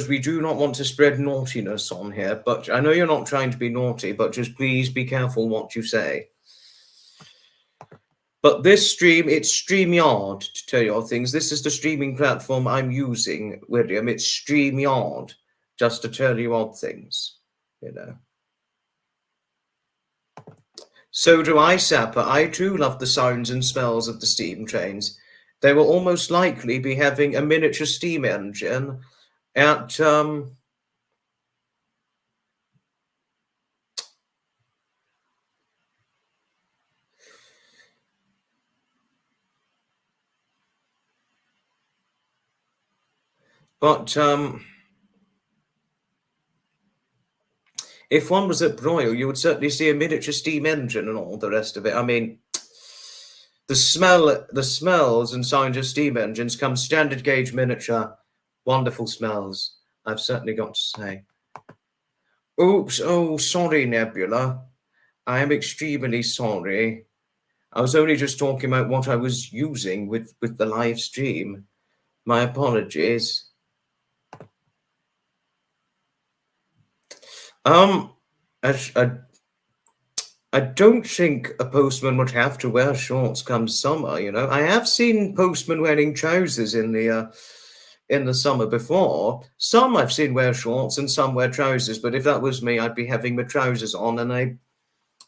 we do not want to spread naughtiness on here. But I know you're not trying to be naughty, but just please be careful what you say. But this stream, it's StreamYard, to tell you all things. This is the streaming platform I'm using, William. It's StreamYard, just to tell you odd things, you know. So do I, Sapper. I too love the sounds and smells of the steam trains. They will almost likely be having a miniature steam engine at if one was at Broyle, you would certainly see a miniature steam engine and all the rest of it. I mean, the smells and sounds of steam engines come standard gauge miniature. Wonderful smells, I've certainly got to say. Oops, oh, sorry, Nebula. I am extremely sorry. I was only just talking about what I was using with the live stream. My apologies. I don't think a postman would have to wear shorts come summer, you know. I have seen postmen wearing trousers in the summer before. Some I've seen wear shorts and some wear trousers, but if that was me, I'd be having my trousers on and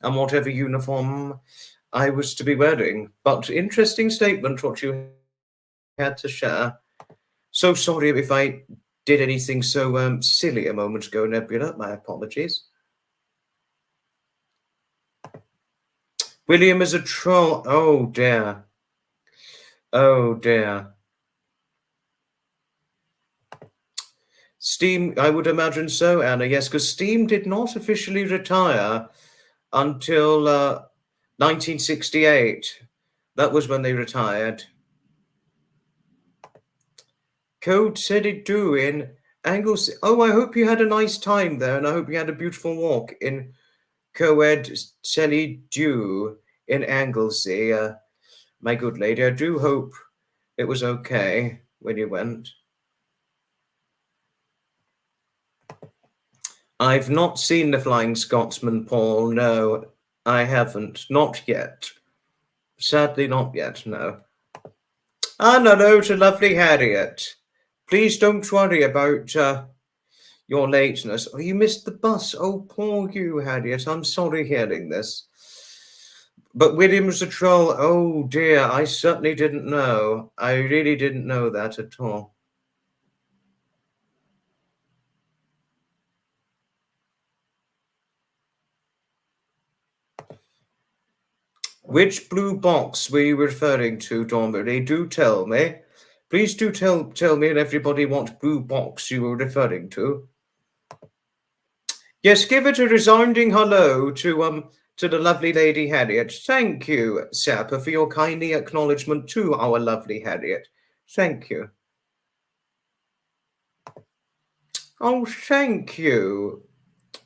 whatever uniform I was to be wearing. But interesting statement what you had to share. So sorry if I did anything so silly a moment ago, Nebula. My apologies. William is a troll. Oh dear. Oh dear. Steam, I would imagine so, Anna. Yes, because Steam did not officially retire until 1968. That was when they retired. Code said it do in Anglesey. Oh, I hope you had a nice time there, and I hope you had a beautiful walk in Coed Sally Dew in Anglesey. My good lady, I do hope it was okay when you went. I've not seen The Flying Scotsman, Paul. No, I haven't. Not yet. Sadly, not yet, no. And hello to lovely Harriet. Please don't worry about your lateness. Oh, you missed the bus. Oh, poor you, Harriet. I'm sorry hearing this. But William's a troll. Oh, dear. I certainly didn't know. I really didn't know that at all. Which blue box were you referring to, Dormery? Do tell me. Please do tell me and everybody what blue box you were referring to. Yes, give it a resounding hello to the lovely Lady Harriet. Thank you, Sapper, for your kindly acknowledgement to our lovely Harriet. Thank you. Oh, thank you.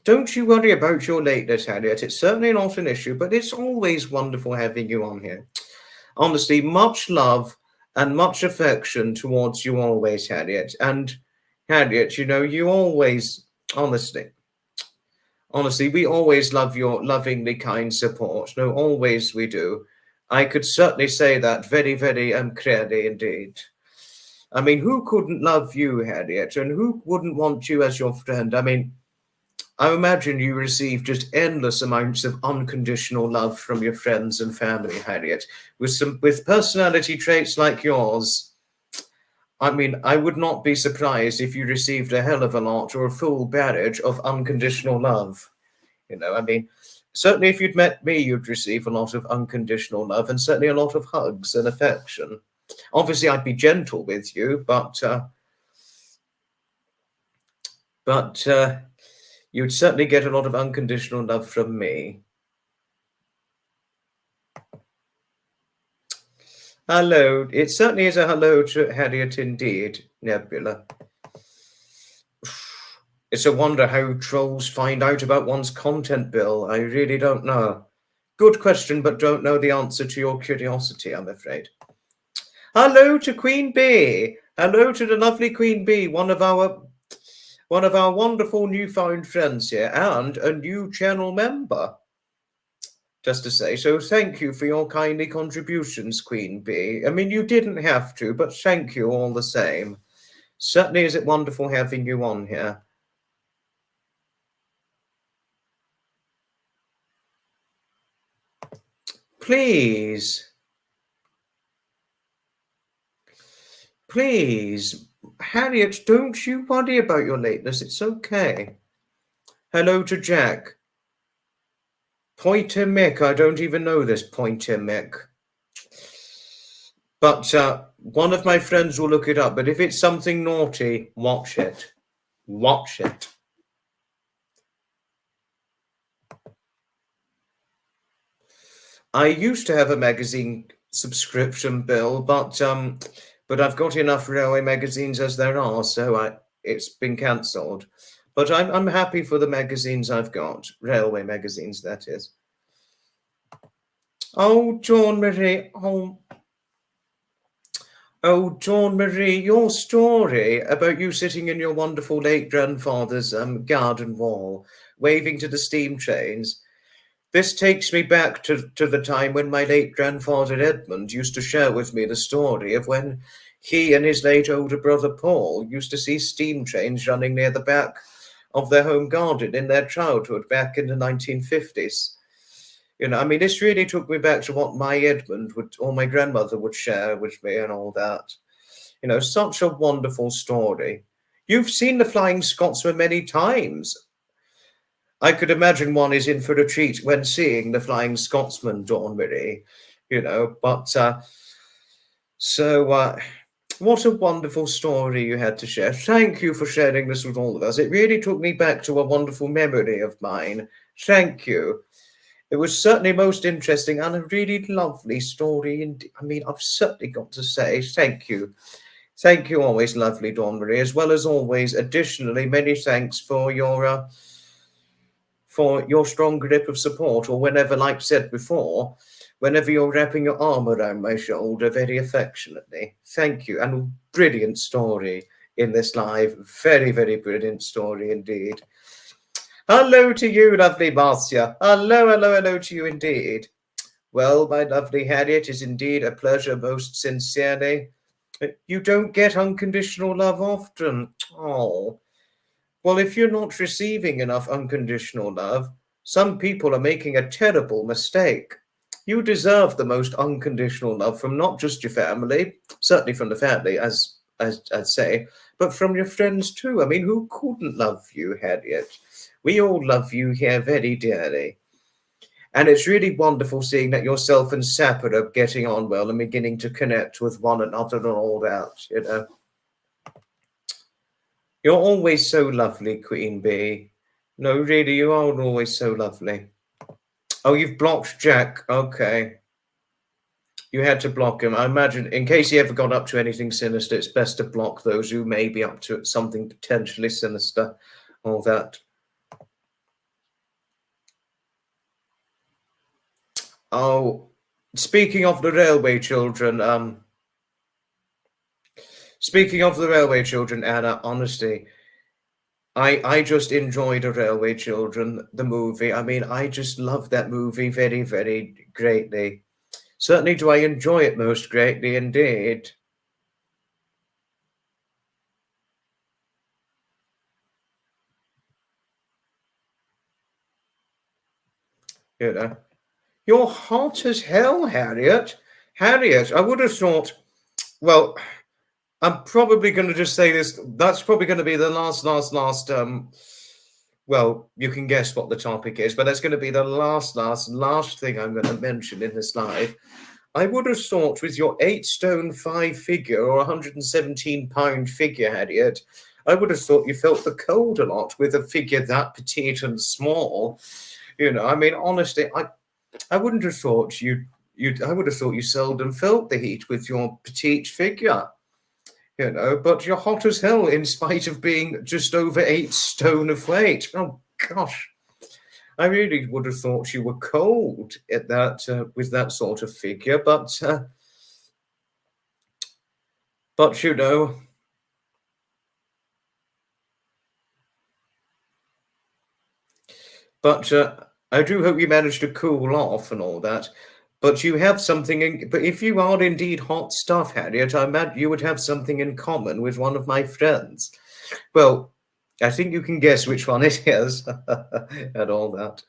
Don't you worry about your lateness, Harriet. It's certainly not an issue, but it's always wonderful having you on here. Honestly, much love and much affection towards you always, Harriet. And Harriet, you know, you always, honestly, we always love your lovingly kind support. No, always we do. I could certainly say that very, very clearly indeed. I mean, who couldn't love you, Harriet? And who wouldn't want you as your friend? I mean, I imagine you receive just endless amounts of unconditional love from your friends and family, Harriet. With personality traits like yours, I mean, I would not be surprised if you received a hell of a lot or a full barrage of unconditional love. You know, I mean, certainly if you'd met me, you'd receive a lot of unconditional love and certainly a lot of hugs and affection. Obviously, I'd be gentle with you, but you'd certainly get a lot of unconditional love from me. Hello. It certainly is a hello to Harriet indeed, Nebula. It's a wonder how trolls find out about one's content bill. I really don't know. Good question, but don't know the answer to your curiosity, I'm afraid. Hello to Queen Bee. Hello to the lovely Queen Bee, one of our wonderful newfound friends here, and a new channel member. Just to say, so thank you for your kindly contributions, Queen Bee. I mean, you didn't have to, but thank you all the same. Certainly is it wonderful having you on here. Please, Harriet, don't you worry about your lateness. It's okay. Hello to Jack. Pointer Mick, I don't even know this Pointer Mick. But one of my friends will look it up. But if it's something naughty, watch it. Watch it. I used to have a magazine subscription bill, but I've got enough railway magazines as there are, so it's been cancelled. But I'm happy for the magazines I've got, railway magazines, that is. Oh, Dawn Marie, oh, Dawn Marie, your story about you sitting in your wonderful late grandfather's garden wall, waving to the steam trains. This takes me back to the time when my late grandfather Edmund used to share with me the story of when he and his late older brother Paul used to see steam trains running near the back of their home garden in their childhood back in the 1950s. You know, I mean, this really took me back to what my Edmund would, or my grandmother would share with me and all that. You know, such a wonderful story. You've seen the Flying Scotsman many times. I could imagine one is in for a treat when seeing the Flying Scotsman, Dawn Marie, you know, but what a wonderful story you had to share. Thank you for sharing this with all of us. It really took me back to a wonderful memory of mine. Thank you. It was certainly most interesting and a really lovely story. And I mean, I've certainly got to say thank you. Thank you always, lovely Dawn Marie, as well as always, additionally, many thanks for your strong grip of support, or whenever, like said before, whenever you're wrapping your arm around my shoulder very affectionately. Thank you. And a brilliant story in this live. Very, very brilliant story indeed. Hello to you, lovely Marcia. Hello to you indeed. Well, my lovely Harriet, it is indeed a pleasure, most sincerely. You don't get unconditional love often. Oh. Well, if you're not receiving enough unconditional love, some people are making a terrible mistake. You deserve the most unconditional love from not just your family, certainly from the family, as I'd say, but from your friends too. I mean, who couldn't love you, Harriet? We all love you here very dearly. And it's really wonderful seeing that yourself and Sapper are getting on well and beginning to connect with one another and all that, you know. You're always so lovely, Queen Bee. No, really, you are always so lovely. Oh, you've blocked Jack. Okay. You had to block him. I imagine, in case he ever got up to anything sinister, it's best to block those who may be up to something potentially sinister. All that. Oh, speaking of the railway children, Anna, honestly, I just enjoyed the Railway Children, the movie. I mean, I just love that movie very, very greatly. Certainly do I enjoy it most greatly indeed. You know, you're hot as hell, Harriet. Harriet, I would have thought, well, I'm probably going to just say this. That's probably going to be the last, well, you can guess what the topic is, but that's going to be the last thing I'm going to mention in this live. I would have thought with your 8 stone 5 figure or 117-pound figure, Harriet, I would have thought you felt the cold a lot with a figure that petite and small. You know, I mean, honestly, I wouldn't have thought I would have thought you seldom felt the heat with your petite figure. You know, but you're hot as hell in spite of being just over 8 stone of weight. Oh, gosh. I really would have thought you were cold at that with that sort of figure, but you know, but I do hope you managed to cool off and all that. But you have something in, but if you are indeed hot stuff, Harriet, I imagine you would have something in common with one of my friends. Well, I think you can guess which one it is and all that.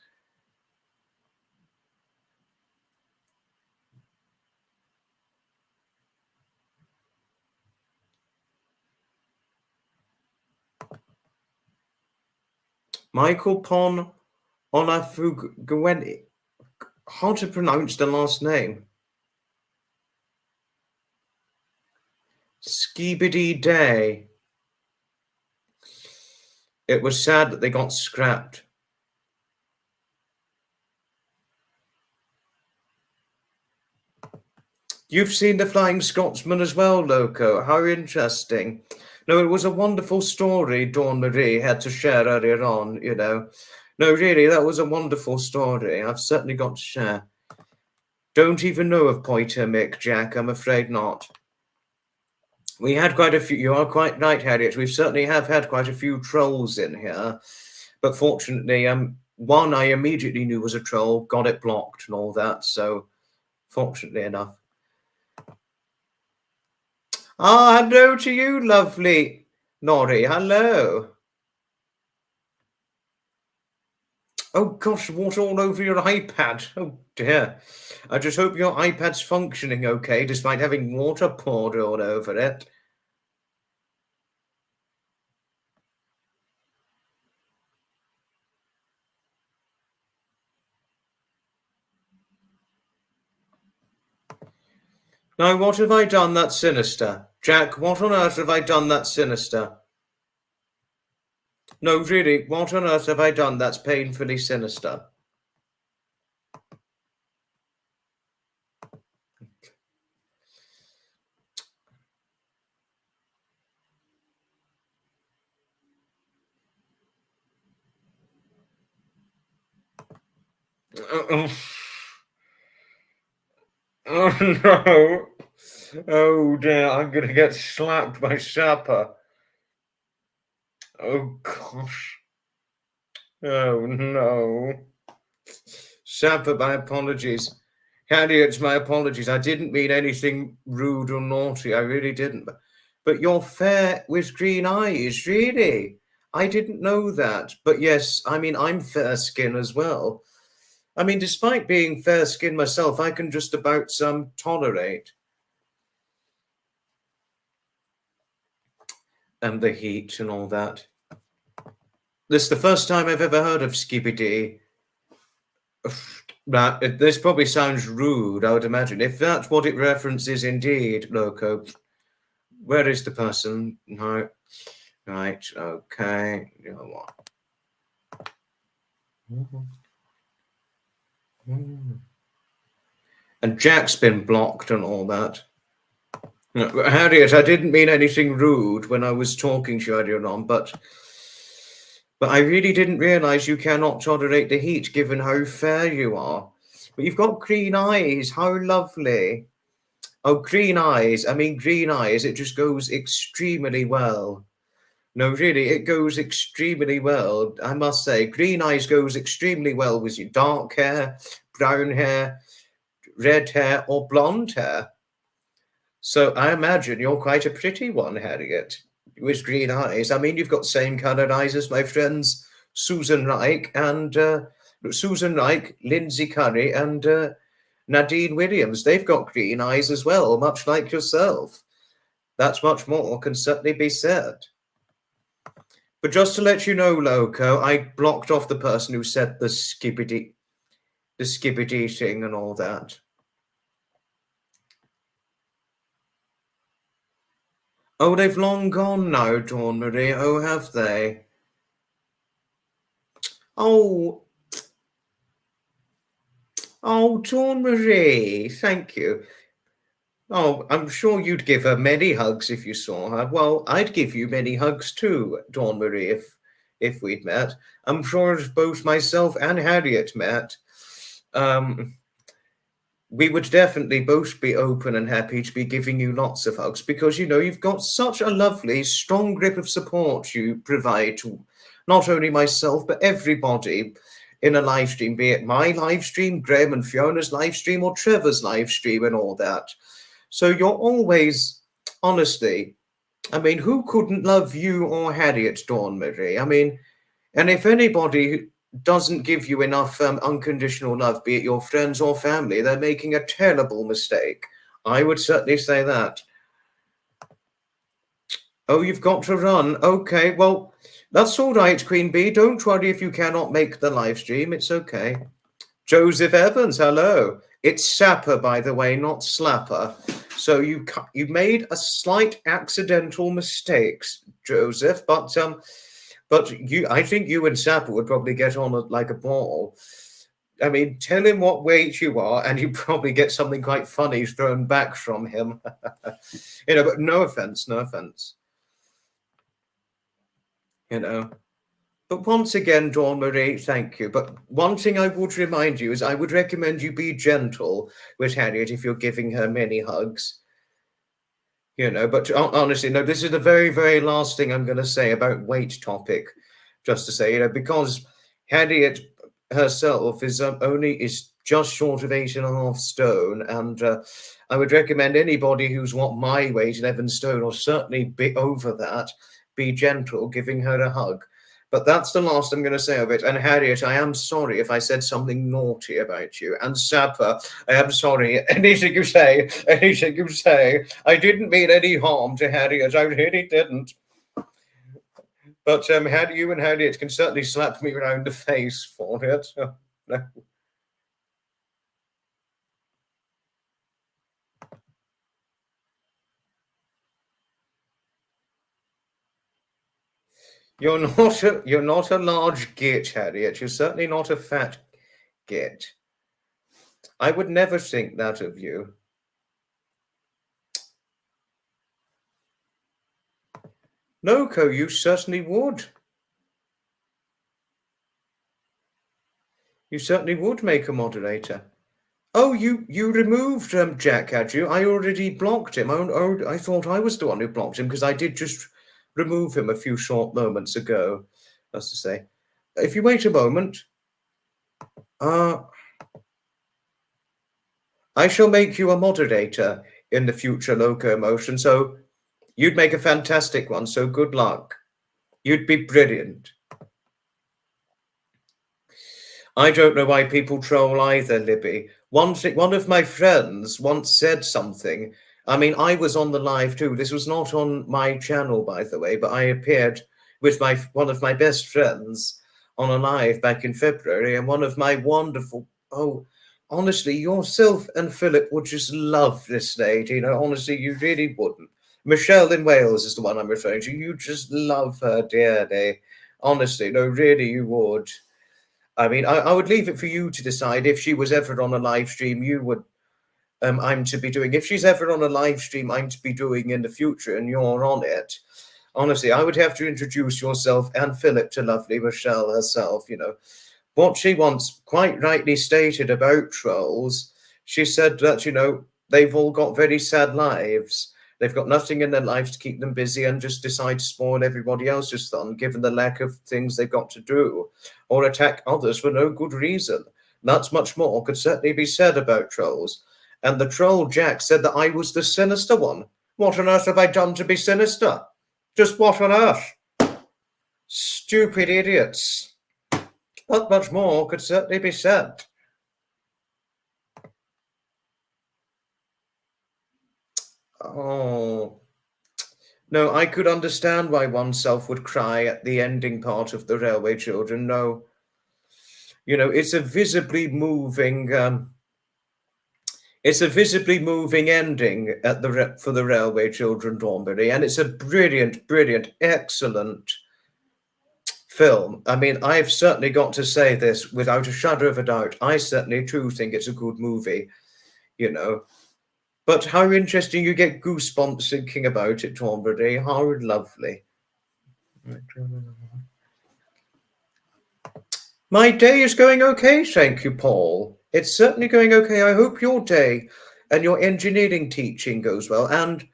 Michael Pon Onafugwen. How to pronounce the last name? Skibidi Day. It was sad that they got scrapped. You've seen The Flying Scotsman as well, Loco. How interesting. No, it was a wonderful story Dawn Marie had to share earlier on, you know. No, really, that was a wonderful story. I've certainly got to share. Don't even know of Poitemik, Jack. I'm afraid not. We had quite a few. You are quite right, Harriet. We certainly have had quite a few trolls in here. But fortunately, one I immediately knew was a troll, got it blocked and all that. So, fortunately enough. Ah, hello to you, lovely Nori. Hello. Oh gosh, water all over your iPad. Oh dear. I just hope your iPad's functioning okay, despite having water poured all over it. Now, what have I done that's sinister? Jack, what on earth have I done that's sinister? No, really, what on earth have I done that's painfully sinister? Oh, oh no. Oh dear, I'm going to get slapped by Sapper. Oh gosh. Oh no. Sapper, my apologies. Harriet, my apologies. I didn't mean anything rude or naughty. I really didn't. But you're fair with green eyes, really. I didn't know that. But yes, I mean, I'm fair skinned as well. I mean, despite being fair skinned myself, I can just about tolerate the heat and all that. This is the first time I've ever heard of Skibidi. This probably sounds rude, I would imagine. If that's what it references indeed, Loco, where is the person? No. Right, okay. You know what? And Jack's been blocked and all that. No, Harriet, I didn't mean anything rude when I was talking to you earlier on, but I really didn't realize you cannot tolerate the heat given how fair you are. But you've got green eyes. How lovely. Oh, green eyes. I mean, green eyes. It just goes extremely well. No, really, it goes extremely well. I must say, green eyes goes extremely well with your dark hair, brown hair, red hair, or blonde hair. So I imagine you're quite a pretty one, Harriet, with green eyes. I mean, you've got the same coloured eyes as my friends Susan Reich and Lindsay Curry, and Nadine Williams. They've got green eyes as well, much like yourself. That's much more can certainly be said. But just to let you know, Loco, I blocked off the person who said the skibbity thing and all that. Oh, they've long gone now, Dawn Marie. Oh, have they? Oh, Dawn Marie, thank you. Oh, I'm sure you'd give her many hugs if you saw her. Well, I'd give you many hugs too, Dawn Marie, if we'd met. I'm sure if both myself and Harriet met, we would definitely both be open and happy to be giving you lots of hugs because, you've got such a lovely, strong grip of support you provide to not only myself, but everybody in a live stream, be it my live stream, Graham and Fiona's live stream, or Trevor's live stream and all that. So you're always, honestly, who couldn't love you or Harriet, Dawn Marie? And if anybody doesn't give you enough unconditional love, be it your friends or family, they're making a terrible mistake. I would certainly say that. Oh, you've got to run. Okay, well, that's all right, Queen Bee. Don't worry if you cannot make the live stream. It's okay. Joseph Evans, hello. It's Sapper, by the way, not Slapper. So you made a slight accidental mistake, Joseph, but I think you and Sapper would probably get on like a ball. Tell him what weight you are, and you probably get something quite funny thrown back from him. But no offense. But once again, Dawn Marie, thank you. But one thing I would remind you is I would recommend you be gentle with Harriet if you're giving her many hugs. But honestly, no, this is the very, very last thing I'm going to say about weight topic. Just to say, because Harriet herself is just short of 8.5 stone, and I would recommend anybody who's my weight, 11 stone, or certainly be over that, be gentle giving her a hug. But that's the last I'm going to say of it. And Harriet, I am sorry if I said something naughty about you. And Sapper, I am sorry. Anything you say. I didn't mean any harm to Harriet. I really didn't. But you and Harriet can certainly slap me around the face for it. No. You're not a large git, Harriet. You're certainly not a fat git. I would never think that of you. No, Co, you certainly would. You certainly would make a moderator. Oh, you removed Jack, had you? I already blocked him. I thought I was the one who blocked him because I did just remove him a few short moments ago. That's to say, if you wait a moment, I shall make you a moderator in the future, Locomotion. So you'd make a fantastic one. So good luck. You'd be brilliant. I don't know why people troll either, Libby. One of my friends once said something. I was on the live too. This was not on my channel, by the way, but I appeared with one of my best friends on a live back in February, and one of my wonderful, honestly, yourself and Philip would just love this lady. Honestly, you really wouldn't. Michelle in Wales is the one I'm referring to. You just love her dearly. Honestly, no, really, you would. I would leave it for you to decide if she was ever on a live stream. You would, I'm to be doing. If she's ever on a live stream, I'm to be doing in the future, and you're on it. Honestly, I would have to introduce yourself and Philip to lovely Michelle herself. What she once quite rightly stated about trolls. She said that they've all got very sad lives. They've got nothing in their lives to keep them busy and just decide to spoil everybody else's fun, given the lack of things they've got to do, or attack others for no good reason. That's much more could certainly be said about trolls. And the troll Jack said that I was the sinister one. What on earth have I done to be sinister? Just what on earth? Stupid idiots. Not much more could certainly be said. Oh, no, I could understand why oneself would cry at the ending part of The Railway Children. No, it's a visibly moving, ending for The Railway Children, Dornbury, and it's a brilliant, brilliant, excellent film. I've certainly got to say this without a shadow of a doubt. I certainly too think it's a good movie, But how interesting, you get goosebumps thinking about it, Thornbury. How lovely. My day is going okay, thank you, Paul. It's certainly going okay. I hope your day and your engineering teaching goes well, and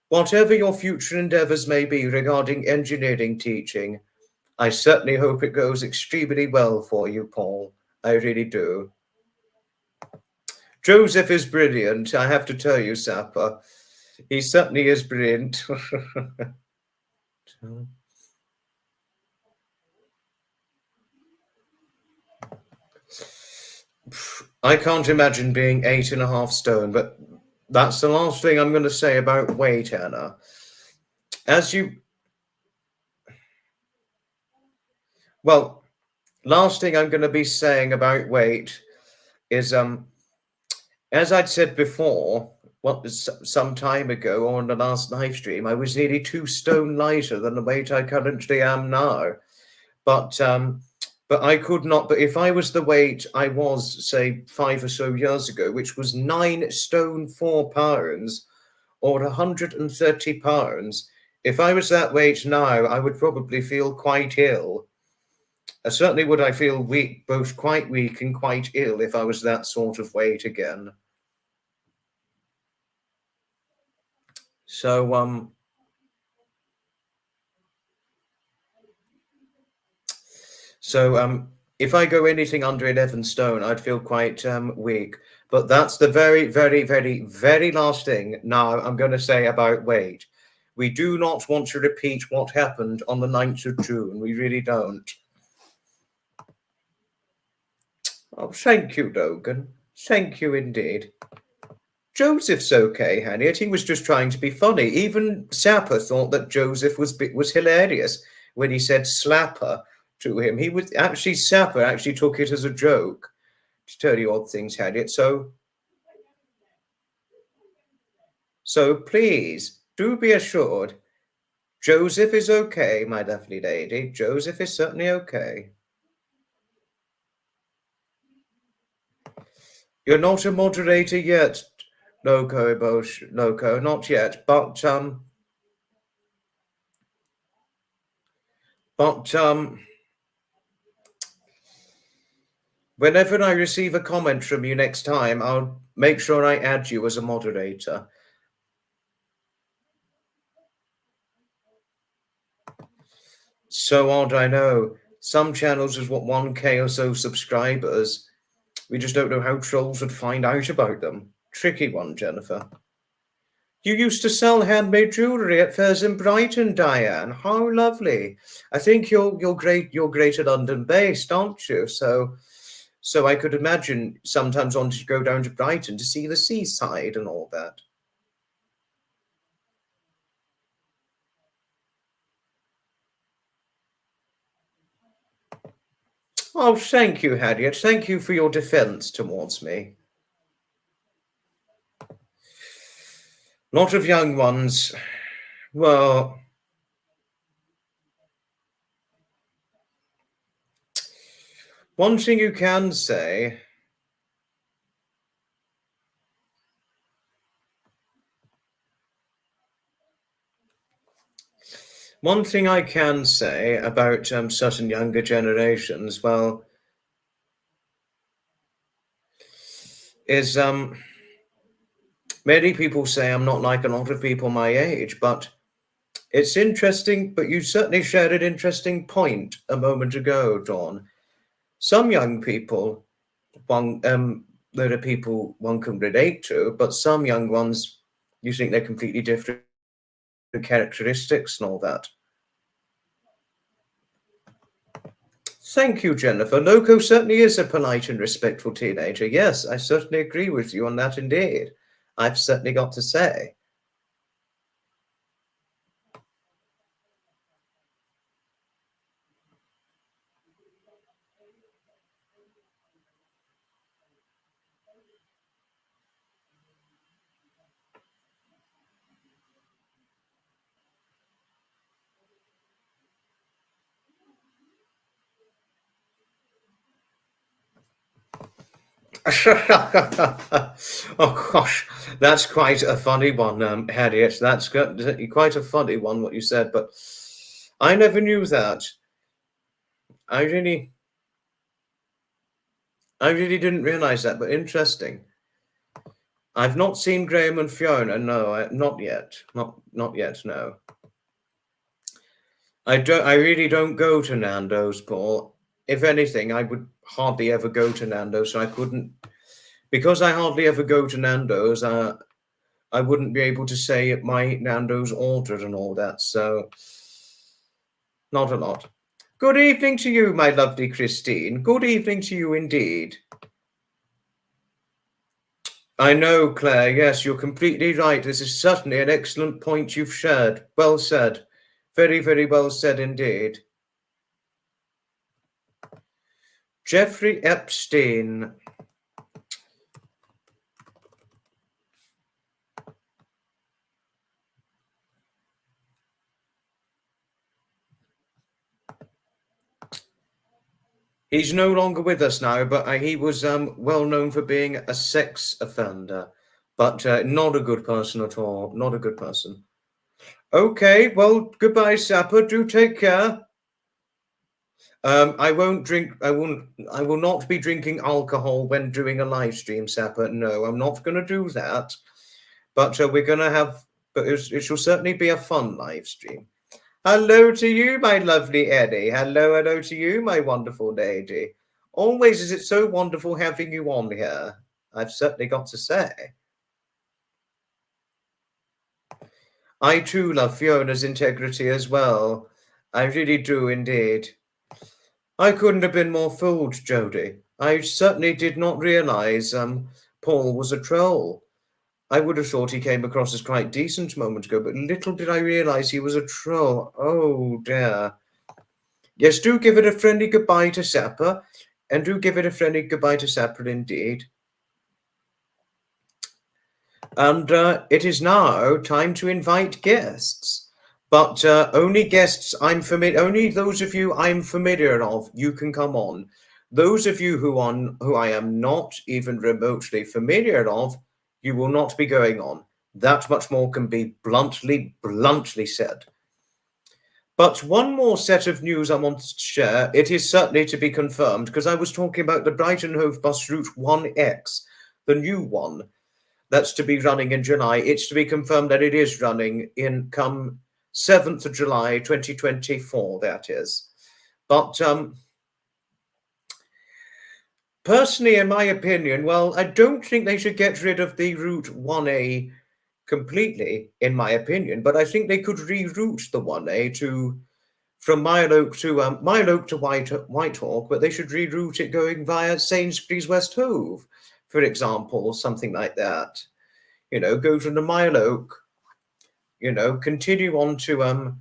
whatever your future endeavors may be regarding engineering teaching, I certainly hope it goes extremely well for you, Paul. I really do. Joseph is brilliant, I have to tell you, Sapper. He certainly is brilliant. I can't imagine being 8.5 stone, but that's the last thing I'm going to say about weight, Anna. Well, last thing I'm going to be saying about weight is, as I'd said before, some time ago on the last live stream, I was nearly 2 stone lighter than the weight I currently am now. But I could not. But if I was the weight I was, say, 5 or so years ago, which was 9 stone 4 pounds, or 130 pounds, if I was that weight now, I would probably feel quite ill. Certainly would I feel weak, both quite weak and quite ill, if I was that sort of weight again. So if I go anything under 11 stone, I'd feel quite weak. But that's the very, very, very, very last thing now I'm going to say about weight. We do not want to repeat what happened on the 9th of June. We really don't. Oh, thank you, Logan. Thank you indeed. Joseph's okay, Harriet. He was just trying to be funny. Even Sapper thought that Joseph was hilarious when he said slapper to him. Sapper actually took it as a joke, to tell you odd things, Harriet. So please do be assured, Joseph is okay, my lovely lady. Joseph is certainly okay. You're not a moderator yet, Loco, not yet. But whenever I receive a comment from you next time, I'll make sure I add you as a moderator. So odd, I know. Some channels has what 1K or so subscribers. We just don't know how trolls would find out about them. Tricky one, Jennifer. You used to sell handmade jewellery at fairs in Brighton, Diane. How lovely. I think you're Greater London based, aren't you? So I could imagine sometimes wanting to go down to Brighton to see the seaside and all that. Oh, thank you, Harriet. Thank you for your defence towards me. Lot of young ones. Well, one thing you can say, one thing I can say about certain younger generations, well, is many people say I'm not like a lot of people my age, but it's interesting. But you certainly shared an interesting point a moment ago, Dawn. Some young people, there are people one can relate to, but some young ones, you think they're completely different characteristics and all that. Thank you, Jennifer. Loco certainly is a polite and respectful teenager. Yes, I certainly agree with you on that indeed. I've certainly got to say. Oh gosh, that's quite a funny one, Harriet. That's quite a funny one, what you said, but I never knew that. I really, I really didn't realise that, but interesting. I've not seen Graham and Fiona. No, not yet. Not yet. No. I really don't go to Nando's, Paul. If anything, I would hardly ever go to Nando's, so I couldn't, because I hardly ever go to Nando's. I wouldn't be able to say my Nando's ordered and all that. So, not a lot. Good evening to you, my lovely Christine. Good evening to you indeed. I know, Claire. Yes, you're completely right. This is certainly an excellent point you've shared. Well said. Very, very well said indeed. Jeffrey Epstein. He's no longer with us now, but he was well known for being a sex offender, but not a good person at all. Not a good person. Okay, well, goodbye, Sapper. Do take care. I won't drink. I will not be drinking alcohol when doing a live stream, Sapper. No, I'm not going to do that. But we're going to have. But it shall certainly be a fun live stream. Hello to you, my lovely Eddie. Hello to you, my wonderful lady. Always is it so wonderful having you on here. I've certainly got to say. I too love Fiona's integrity as well. I really do indeed. I couldn't have been more fooled, Jodie. I certainly did not realise Paul was a troll. I would have thought he came across as quite decent a moment ago, but little did I realise he was a troll. Oh dear. Yes, do give it a friendly goodbye to Sapper, and do give it a friendly goodbye to Sapper indeed. And it is now time to invite guests. But only guests only those of you I'm familiar of, you can come on. Those of you who I am not even remotely familiar of, you will not be going on. That much more can be bluntly said. But one more set of news I wanted to share. It is certainly to be confirmed, because I was talking about the Brighton Hove Bus Route 1X, the new one that's to be running in July. It's to be confirmed that it is running in come 7th of July 2024, that is. But personally, in my opinion, well, I don't think they should get rid of the Route 1A completely, in my opinion, but I think they could reroute the 1A from Mile Oak to Whitehawk, but they should reroute it going via Sainsbury's West Hove, for example, something like that. Go from the Mile Oak, continue on to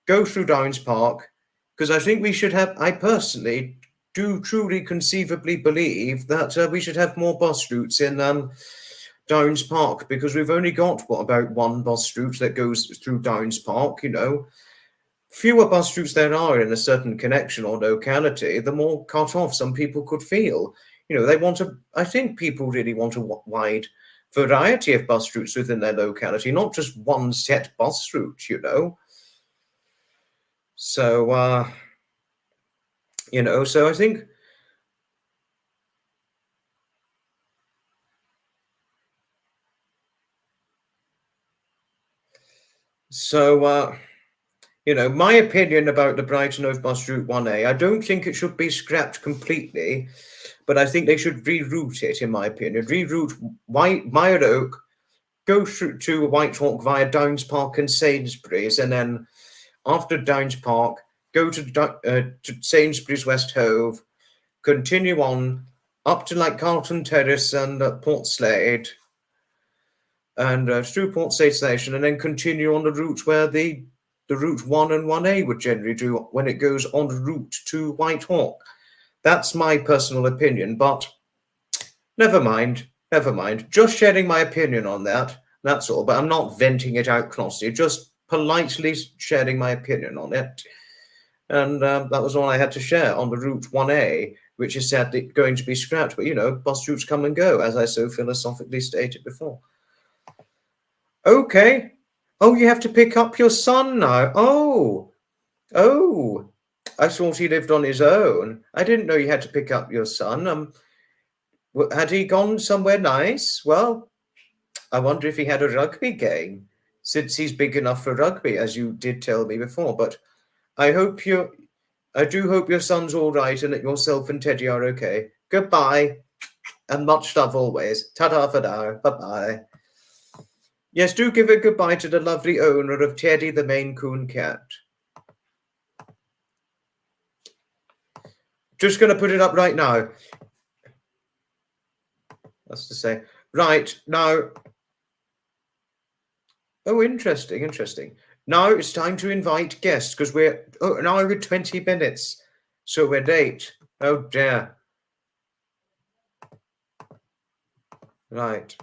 go through Downs Park, because I think we should have, I personally do truly conceivably believe that we should have more bus routes in Downs Park, because we've only got, about one bus route that goes through Downs Park, Fewer bus routes there are in a certain connection or locality, the more cut off some people could feel. I think people really want a wide variety of bus routes within their locality, not just one set bus route, So, so I think. So, my opinion about the Brighton Hove Bus Route 1A, I don't think it should be scrapped completely, but I think they should reroute it, in my opinion. Reroute Mile Oak, go through to Whitehawk via Downs Park and Sainsbury's, and then after Downs Park, go to Sainsbury's West Hove, continue on up to Carlton Terrace and Port Slade, and through Port Slade Station, and then continue on the route where the Route 1 and 1A would generally do when it goes en route to Whitehawk. That's my personal opinion, but never mind. Just sharing my opinion on that, that's all. But I'm not venting it out constantly, just politely sharing my opinion on it. And that was all I had to share on the Route 1A, which is sadly going to be scrapped. But, bus routes come and go, as I so philosophically stated before. Okay. Oh, you have to pick up your son now. Oh, I thought he lived on his own. I didn't know you had to pick up your son. Had he gone somewhere nice? Well, I wonder if he had a rugby game, since he's big enough for rugby, as you did tell me before. But I do hope your son's all right and that yourself and Teddy are okay. Goodbye, and much love always. Ta-ta for now. Bye-bye. Yes, do give a goodbye to the lovely owner of Teddy the Maine Coon cat. Just going to put it up right now. That's to say. Right, now. Oh, interesting. Now it's time to invite guests, because we're an hour and 20 minutes. So we're late. Oh, dear. Right.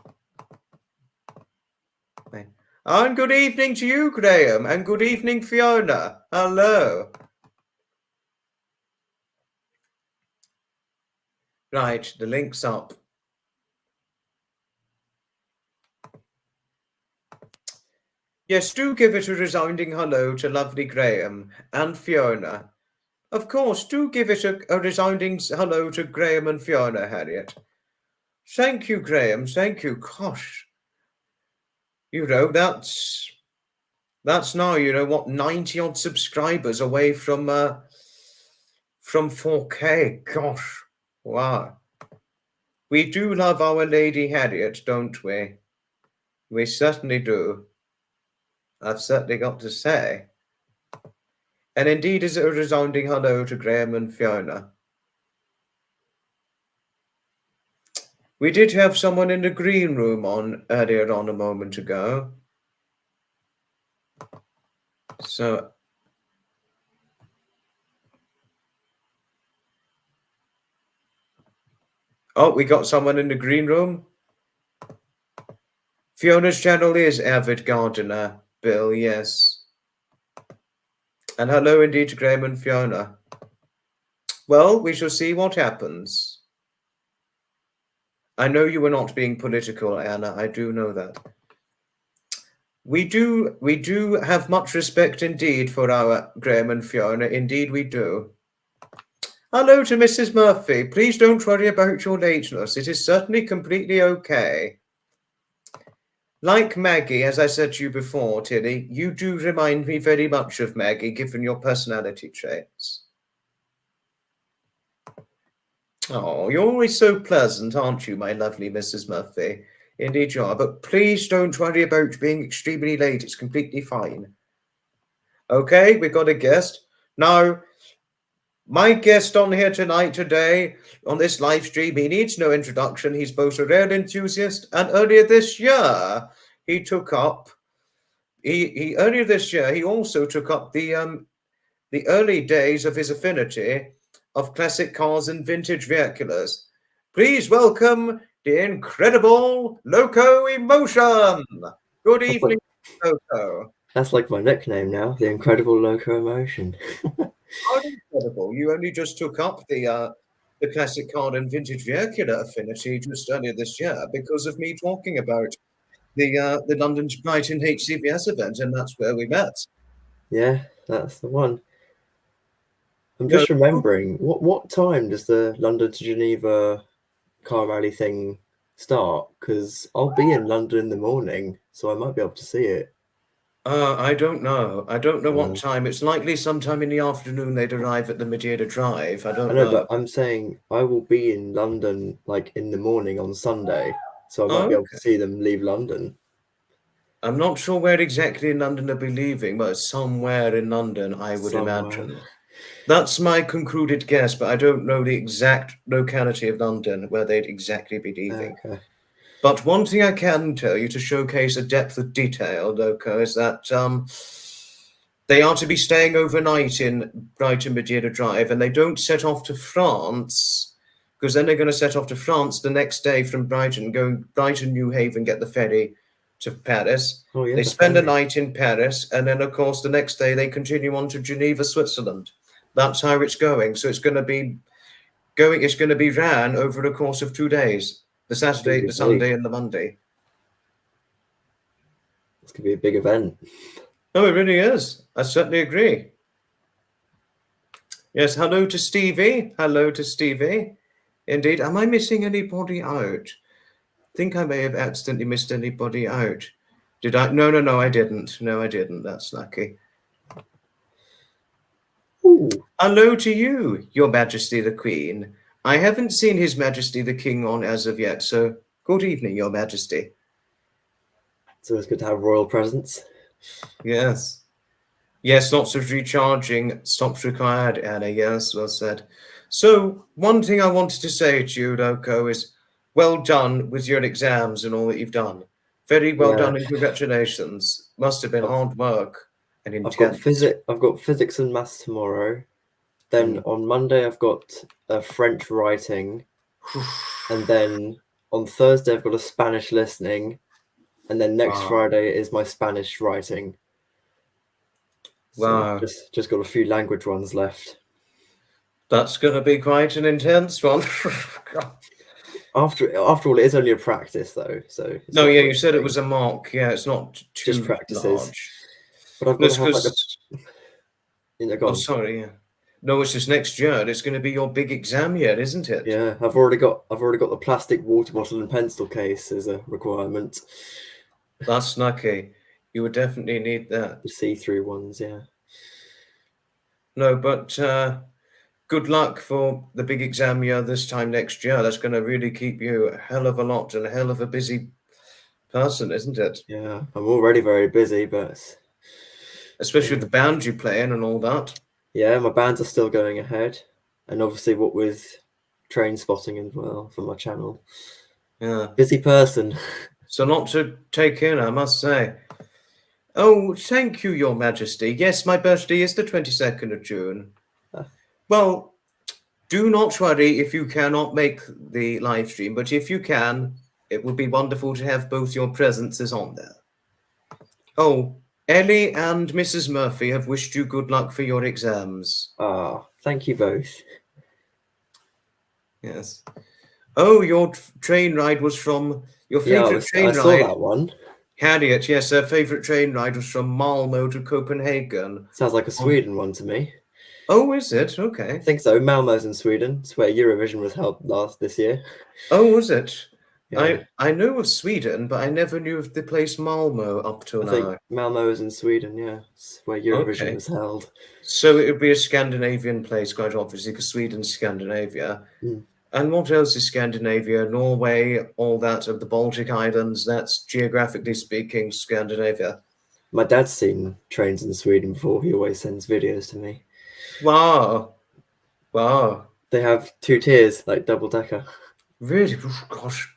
And good evening to you, Graham, and good evening, Fiona. Hello. Right, the link's up. Yes, do give it a resounding hello to lovely Graham and Fiona. Of course, do give it a resounding hello to Graham and Fiona, Harriet. Thank you, Graham. Thank you. Gosh. You know, that's now, 90-odd subscribers away from 4K. Gosh. Wow. We do love our Lady Harriet, don't we? We certainly do. I've certainly got to say. And indeed is a resounding hello to Graham and Fiona. We did have someone in the green room on earlier on a moment ago. So oh, we got someone in the green room. Fiona's channel is Avid Gardener, Bill, yes. And hello indeed to Graham and Fiona. Well, we shall see what happens. I know you were not being political, Anna. I do know that. We do have much respect indeed for our Graham and Fiona. Indeed we do. Hello to Mrs. Murphy. Please don't worry about your lateness. It is certainly completely okay. Like Maggie, as I said to you before, Tilly, you do remind me very much of Maggie, given your personality traits. Oh, you're always so pleasant, aren't you, my lovely Mrs. Murphy? Indeed you are, but please don't worry about being extremely late. It's completely fine. Okay, we've got a guest. Now, my guest on here today, on this live stream, he needs no introduction. He's both a rail enthusiast, and earlier this year, he took up, earlier this year, he also took up the early days of his affinity of classic cars and vintage vehicles. Please welcome the incredible Loco Emotion. Good evening, Loco. That's like my nickname now, the incredible Loco Emotion. How incredible. You only just took up the classic car and vintage vehicular affinity just earlier this year because of me talking about the London to Brighton HCVS event, and that's where we met. Yeah, that's the one. I'm just remembering, what time does the London to Geneva car rally thing start? Because I'll be in London in the morning, so I might be able to see it. I don't know. I don't know what time. It's likely sometime in the afternoon they'd arrive at the Madeira Drive. I don't know. But I'm saying I will be in London like in the morning on Sunday, so I might be able to see them leave London. I'm not sure where exactly in London they'll be leaving, but somewhere in London, I would imagine. That's my concluded guess, but I don't know the exact locality of London where they'd exactly be leaving. Okay. But one thing I can tell you to showcase a depth of detail, Loco, is that they are to be staying overnight in Brighton Madeira Drive, and they don't set off to France, because then they're going to set off to France the next day from Brighton, going Brighton, New Haven, get the ferry to Paris. Oh, yeah, they spend a night in Paris, and then, of course, the next day they continue on to Geneva, Switzerland. That's how it's going. So it's going to be ran over the course of 2 days. The Saturday, the Sunday, and the Monday. It's going to be a big event. Oh, it really is. I certainly agree. Yes, hello to Stevie. Hello to Stevie. Indeed. Am I missing anybody out? I think I may have accidentally missed anybody out. Did I? No, I didn't. No, I didn't. That's lucky. Ooh. Hello to you, Your Majesty the Queen. I haven't seen His Majesty the King on as of yet, so good evening, Your Majesty. It's always good to have royal presence. Yes. Yes, lots of recharging. Stops required, Anna. Yes, well said. So, one thing I wanted to say to you, Loco, is well done with your exams and all that you've done. Very well done and congratulations. Must have been hard work and intense. I've got physics and maths tomorrow. Then on Monday I've got French writing, and then on Thursday I've got a Spanish listening, and then next Friday is my Spanish writing. So just got a few language ones left. That's going to be quite an intense one. After all, it is only a practice though. So no, yeah, you said it was a mock. Yeah, it's not too just practices. Large. But I've got to have like Oh, sorry. Yeah. No, it's just next year. It's going to be your big exam year, isn't it? Yeah, I've already got the plastic water bottle and pencil case as a requirement. That's lucky. You would definitely need that. The see-through ones, yeah. No, but good luck for the big exam year this time next year. That's going to really keep you a hell of a lot and a hell of a busy person, isn't it? Yeah, I'm already very busy, but especially with the band you play in and all that. Yeah, my bands are still going ahead, and obviously what with train spotting as well for my channel. Yeah, busy person. So not to take in, I must say. Oh, thank you, Your Majesty. Yes, my birthday is the 22nd of June. Well, do not worry if you cannot make the live stream, but if you can, it would be wonderful to have both your presences on there. Oh, Ellie and Mrs. Murphy have wished you good luck for your exams. Thank you both. Yes. Oh, your train ride was from your favorite train ride. I saw that one. Harriet, yes, her favorite train ride was from Malmo to Copenhagen. Sounds like a Sweden one to me. Oh, is it? Okay. I think so. Malmo's in Sweden. It's where Eurovision was held this year. Oh, was it? Yeah. I knew of Sweden, but I never knew of the place Malmo up till now. I think Malmo is in Sweden, yeah. It's where Eurovision was held. So it would be a Scandinavian place, quite obviously, because Sweden's Scandinavia. And what else is Scandinavia? Norway, all that of the Baltic Islands, that's geographically speaking Scandinavia. My dad's seen trains in Sweden before. He always sends videos to me. Wow. They have 2 tiers, like double-decker. Really? Oh, gosh.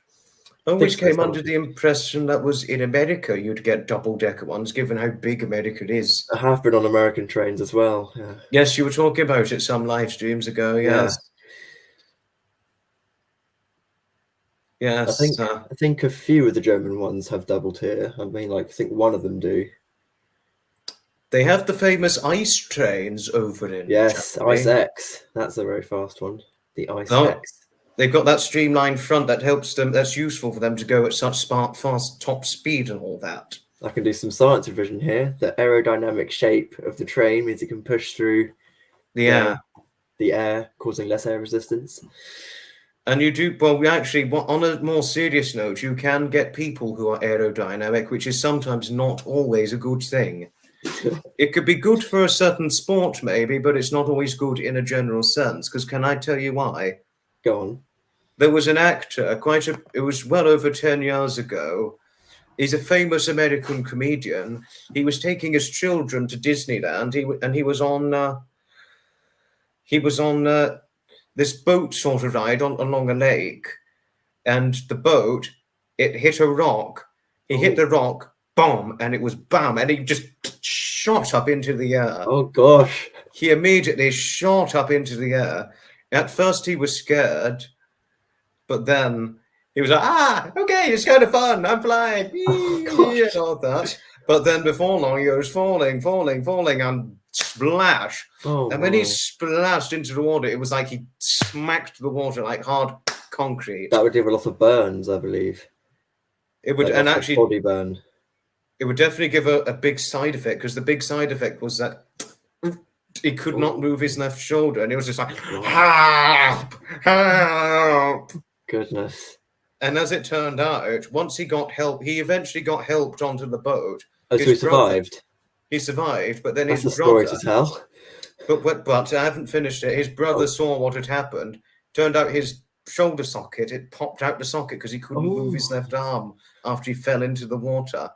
I always came under the impression that was in America you'd get double-decker ones, given how big America is. I have been on American trains as well, yeah. Yes, you were talking about it some live streams ago, yes. Yeah. Yes. I think a few of the German ones have double tier. I mean, I think one of them do. They have the famous ice trains over in Yes, Germany. Ice X. That's a very fast one. The Ice X. They've got that streamlined front that helps them. That's useful for them to go at such fast top speed and all that. I can do some science revision here. The aerodynamic shape of the train means it can push through the air, causing less air resistance. And you do, well, we actually, on a more serious note, you can get people who are aerodynamic, which is sometimes not always a good thing. It could be good for a certain sport, maybe, but it's not always good in a general sense. Because can I tell you why? Go on. There was an actor, it was well over 10 years ago. He's a famous American comedian. He was taking his children to Disneyland, and he was on this boat sort of ride along a lake, and the boat, it hit a rock. He hit the rock, boom, and it was bam, and he just shot up into the air. Oh gosh. He immediately shot up into the air. At first he was scared, but then he was like, okay, it's kind of fun, I'm flying, and all that. But then before long he was falling, and splash. And when he splashed into the water, it was like he smacked the water like hard concrete. That would give a lot of burns, I believe. It would, and actually body burn. It would definitely give a big side effect, because the big side effect was that he could not move his left shoulder, and he was just like, God. help, help. Goodness. And as it turned out, once he got help, he eventually got helped onto the boat. Oh, so he survived. He survived, but then That's his a story brother. to tell. But I haven't finished it. His brother saw what had happened. Turned out his shoulder socket, it popped out the socket because he couldn't move his left arm after he fell into the water.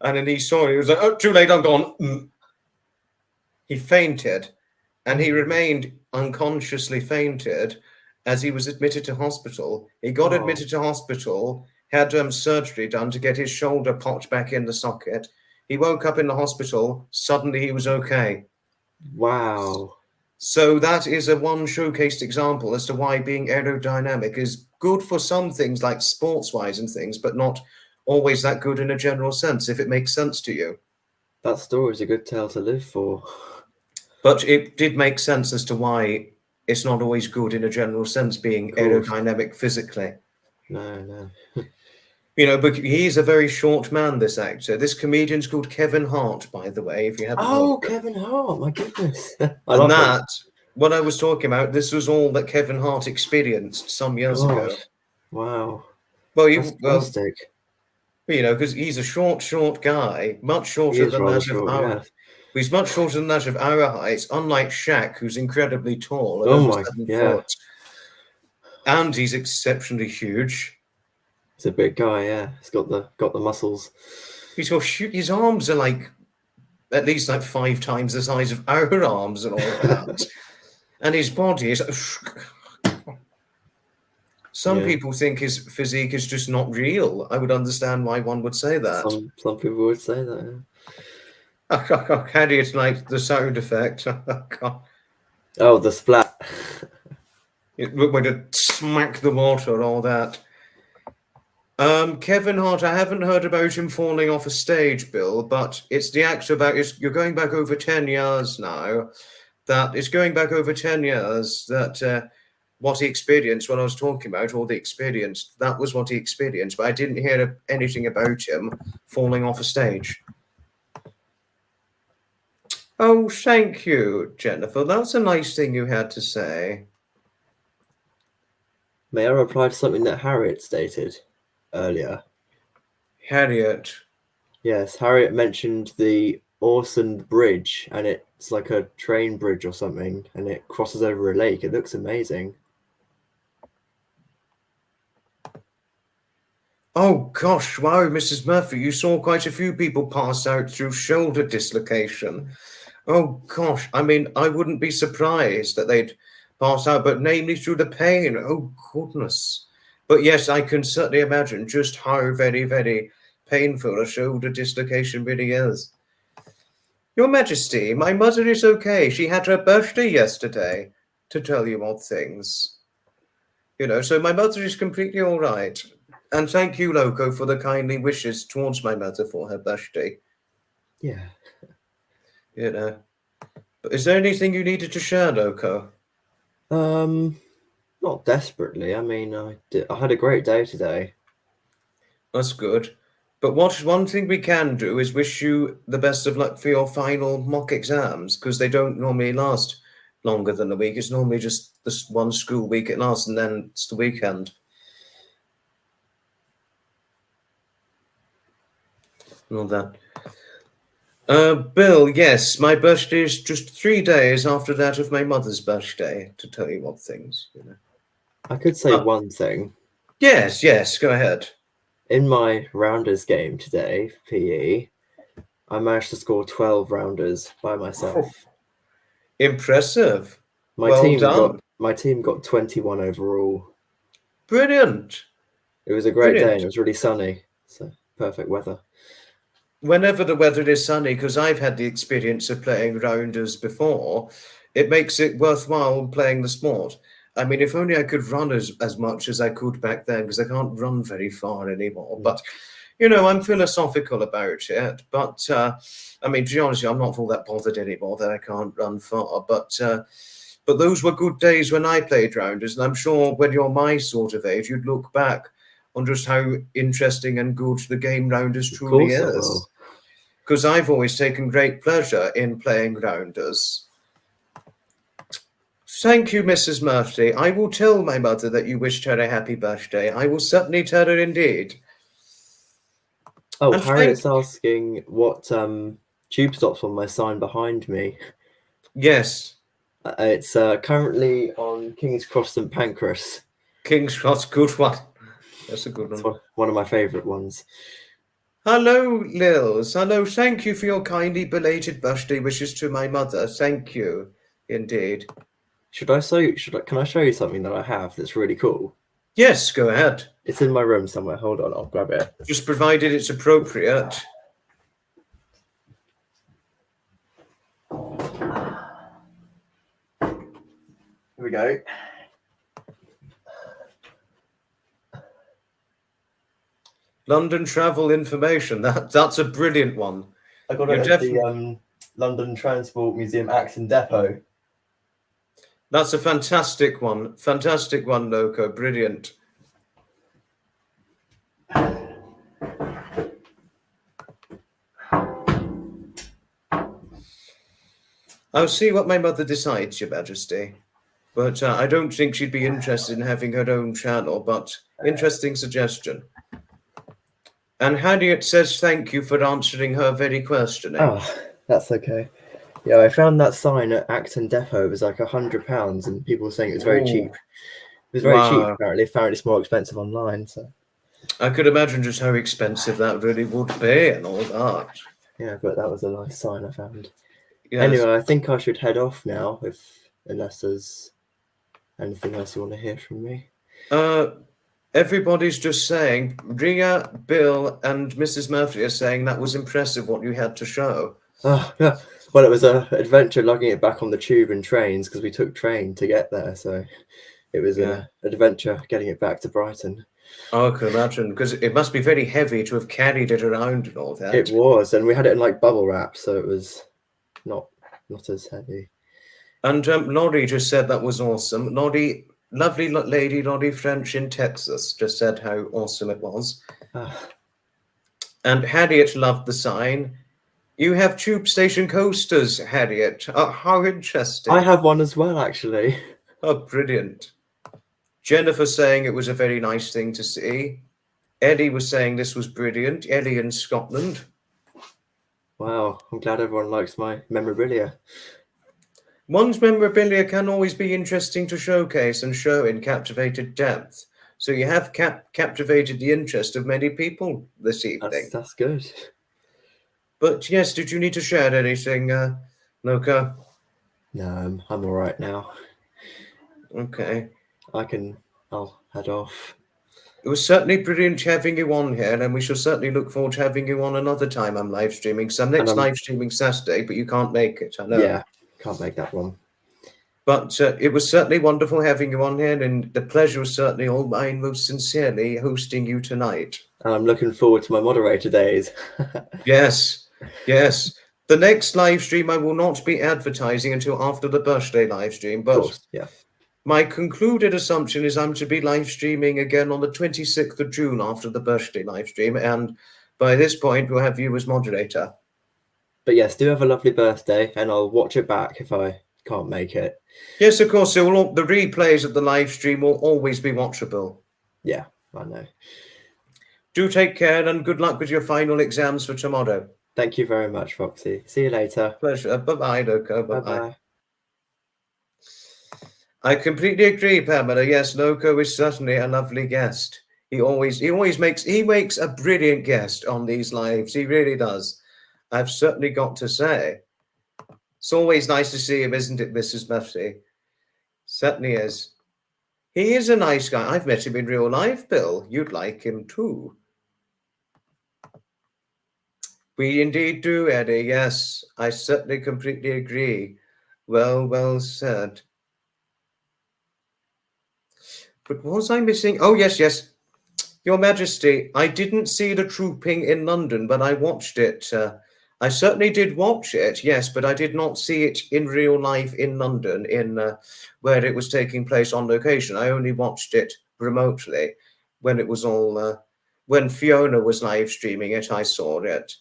And then he saw it. He was like, oh, too late, I'm gone. He fainted, and he remained unconsciously fainted as he was admitted to hospital. He got admitted to hospital, had surgery done to get his shoulder popped back in the socket. He woke up in the hospital. Suddenly he was okay. Wow. So that is a one showcased example as to why being aerodynamic is good for some things like sports-wise and things, but not always that good in a general sense, if it makes sense to you. That story is a good tale to live for. But it did make sense as to why it's not always good in a general sense being aerodynamic physically. No. But he's a very short man, this actor. This comedian's called Kevin Hart, by the way, if you haven't heard of him. Kevin Hart, my goodness. What I was talking about, this was all that Kevin Hart experienced some years ago. Wow. Well, fantastic. Because he's a short guy, much shorter than that of our. Yeah. He's much shorter than that of our heights, unlike Shaq, who's incredibly tall at over 7 foot. And he's exceptionally huge. He's a big guy, yeah. He's got the muscles. His arms are like at least like 5 times the size of our arms and all that. And his body is. Some people think his physique is just not real. I would understand why one would say that. Some people would say that, yeah. How do you like the sound effect? The splat. When to smack the water and all that. Kevin Hart, I haven't heard about him falling off a stage, Bill, but it's the actor you're going back over 10 years now. That what he experienced when I was talking about all the experience, that was what he experienced, but I didn't hear anything about him falling off a stage. Oh, thank you, Jennifer. That's a nice thing you had to say. May I reply to something that Harriet stated earlier? Harriet? Yes, Harriet mentioned the Orsond Bridge, and it's like a train bridge or something, and it crosses over a lake. It looks amazing. Oh, gosh, wow, Mrs. Murphy, you saw quite a few people pass out through shoulder dislocation. Oh, gosh, I mean, I wouldn't be surprised that they'd pass out, but namely through the pain. Oh, goodness. But yes, I can certainly imagine just how very, very painful a shoulder dislocation really is. Your Majesty, my mother is okay. She had her birthday yesterday, to tell you odd things. So my mother is completely all right. And thank you, Loco, for the kindly wishes towards my mother for her birthday. Yeah. But is there anything you needed to share, Loco? Not desperately. I mean, I had a great day today. That's good. But one thing we can do is wish you the best of luck for your final mock exams, because they don't normally last longer than a week. It's normally just this one school week it lasts, and then it's the weekend. And all that. Bill, yes, my birthday is just 3 days after that of my mother's birthday, to tell you what things. I could say one thing. Yes, go ahead. In my rounders game today, PE, I managed to score 12 rounders by myself. Impressive. My team got 21 overall. Brilliant. It was a great day, and it was really sunny, so perfect weather. Whenever the weather is sunny, because I've had the experience of playing rounders before, it makes it worthwhile playing the sport. I mean, if only I could run as much as I could back then, because I can't run very far anymore. But, I'm philosophical about it. But, I mean, to be honest, I'm not all that bothered anymore that I can't run far. But those were good days when I played rounders. And I'm sure when you're my sort of age, you'd look back on just how interesting and good the game rounders truly is. Because I've always taken great pleasure in playing rounders. Thank you, Mrs. Murphy. I will tell my mother that you wished her a happy birthday. I will certainly tell her indeed. Oh, And Harriet's asking what tube stops on my sign behind me. yes, It's currently on King's Cross St Pancras. King's Cross, good one. That's a good It's one. one of my favourite ones. Hello, Lils. Hello, thank you for your kindly belated birthday wishes to my mother. Thank you, indeed. Can I show you something that I have that's really cool? Yes, go ahead. It's in my room somewhere. Hold on, I'll grab it. Just provided it's appropriate. Here we go. London travel information. That's a brilliant one. I got it at the London Transport Museum Acton Depot. That's a fantastic one. Fantastic one, Loco. Brilliant. I'll see what my mother decides, Your Majesty. But I don't think she'd be interested in having her own channel, but interesting suggestion. And Harriet says thank you for answering her very questioning. Oh, that's okay. Yeah, I found that sign at Acton Depot. It was like £100, and people were saying it was very cheap. It was very cheap, apparently. Apparently, it's more expensive online. So I could imagine just how expensive that really would be and all that. Yeah, but that was a nice sign I found. Yes. Anyway, I think I should head off now, unless there's anything else you want to hear from me. Everybody's just saying, Ria, Bill, and Mrs. Murphy are saying that was impressive what you had to show. Oh, yeah. Well, it was an adventure lugging it back on the tube and trains because we took train to get there. So it was an adventure getting it back to Brighton. Oh, I can imagine, because it must be very heavy to have carried it around and all that. It was, and we had it in like bubble wrap, so it was not as heavy. And Laurie just said that was awesome. Laurie, lovely lady Laurie French in Texas, just said how awesome it was. And Harriet loved the sign. You have tube station coasters, Harriet. How interesting. I have one as well, actually. Oh, brilliant. Jennifer saying it was a very nice thing to see. Eddie was saying this was brilliant. Eddie in Scotland. Wow, I'm glad everyone likes my memorabilia. One's memorabilia can always be interesting to showcase and show in captivated depth. So you have captivated the interest of many people this evening. That's good. But yes, did you need to share anything, Noka? No, I'm all right now. Okay. I'll head off. It was certainly brilliant having you on here, and we shall certainly look forward to having you on another time. I'm live streaming. So I'm next live streaming Saturday, but you can't make it, I know. Yeah, can't make that one. But it was certainly wonderful having you on here, and the pleasure was certainly all mine, most sincerely, hosting you tonight. And I'm looking forward to my moderator days. Yes, yes. The next live stream I will not be advertising until after the birthday live stream, but of course, yeah. My concluded assumption is I'm to be live streaming again on the 26th of June after the birthday live stream, and by this point we'll have you as moderator. But yes, do have a lovely birthday, and I'll watch it back if I can't make it. Yes, of course. The replays of the live stream will always be watchable. Yeah, I know. Do take care, and good luck with your final exams for tomorrow. Thank you very much, Foxy. See you later. Pleasure. Bye-bye, Loco. Bye-bye. I completely agree, Pamela. Yes, Loco is certainly a lovely guest. He makes a brilliant guest on these lives. He really does. I've certainly got to say. It's always nice to see him, isn't it, Mrs. Murphy? Certainly is. He is a nice guy. I've met him in real life, Bill. You'd like him too. We indeed do, Eddie. Yes, I certainly completely agree. Well said. But was I missing? Oh, yes. Your Majesty, I didn't see the trooping in London, but I watched it. I certainly did watch it, yes, but I did not see it in real life in London, where it was taking place on location. I only watched it remotely when it was all, when Fiona was live streaming it, I saw it.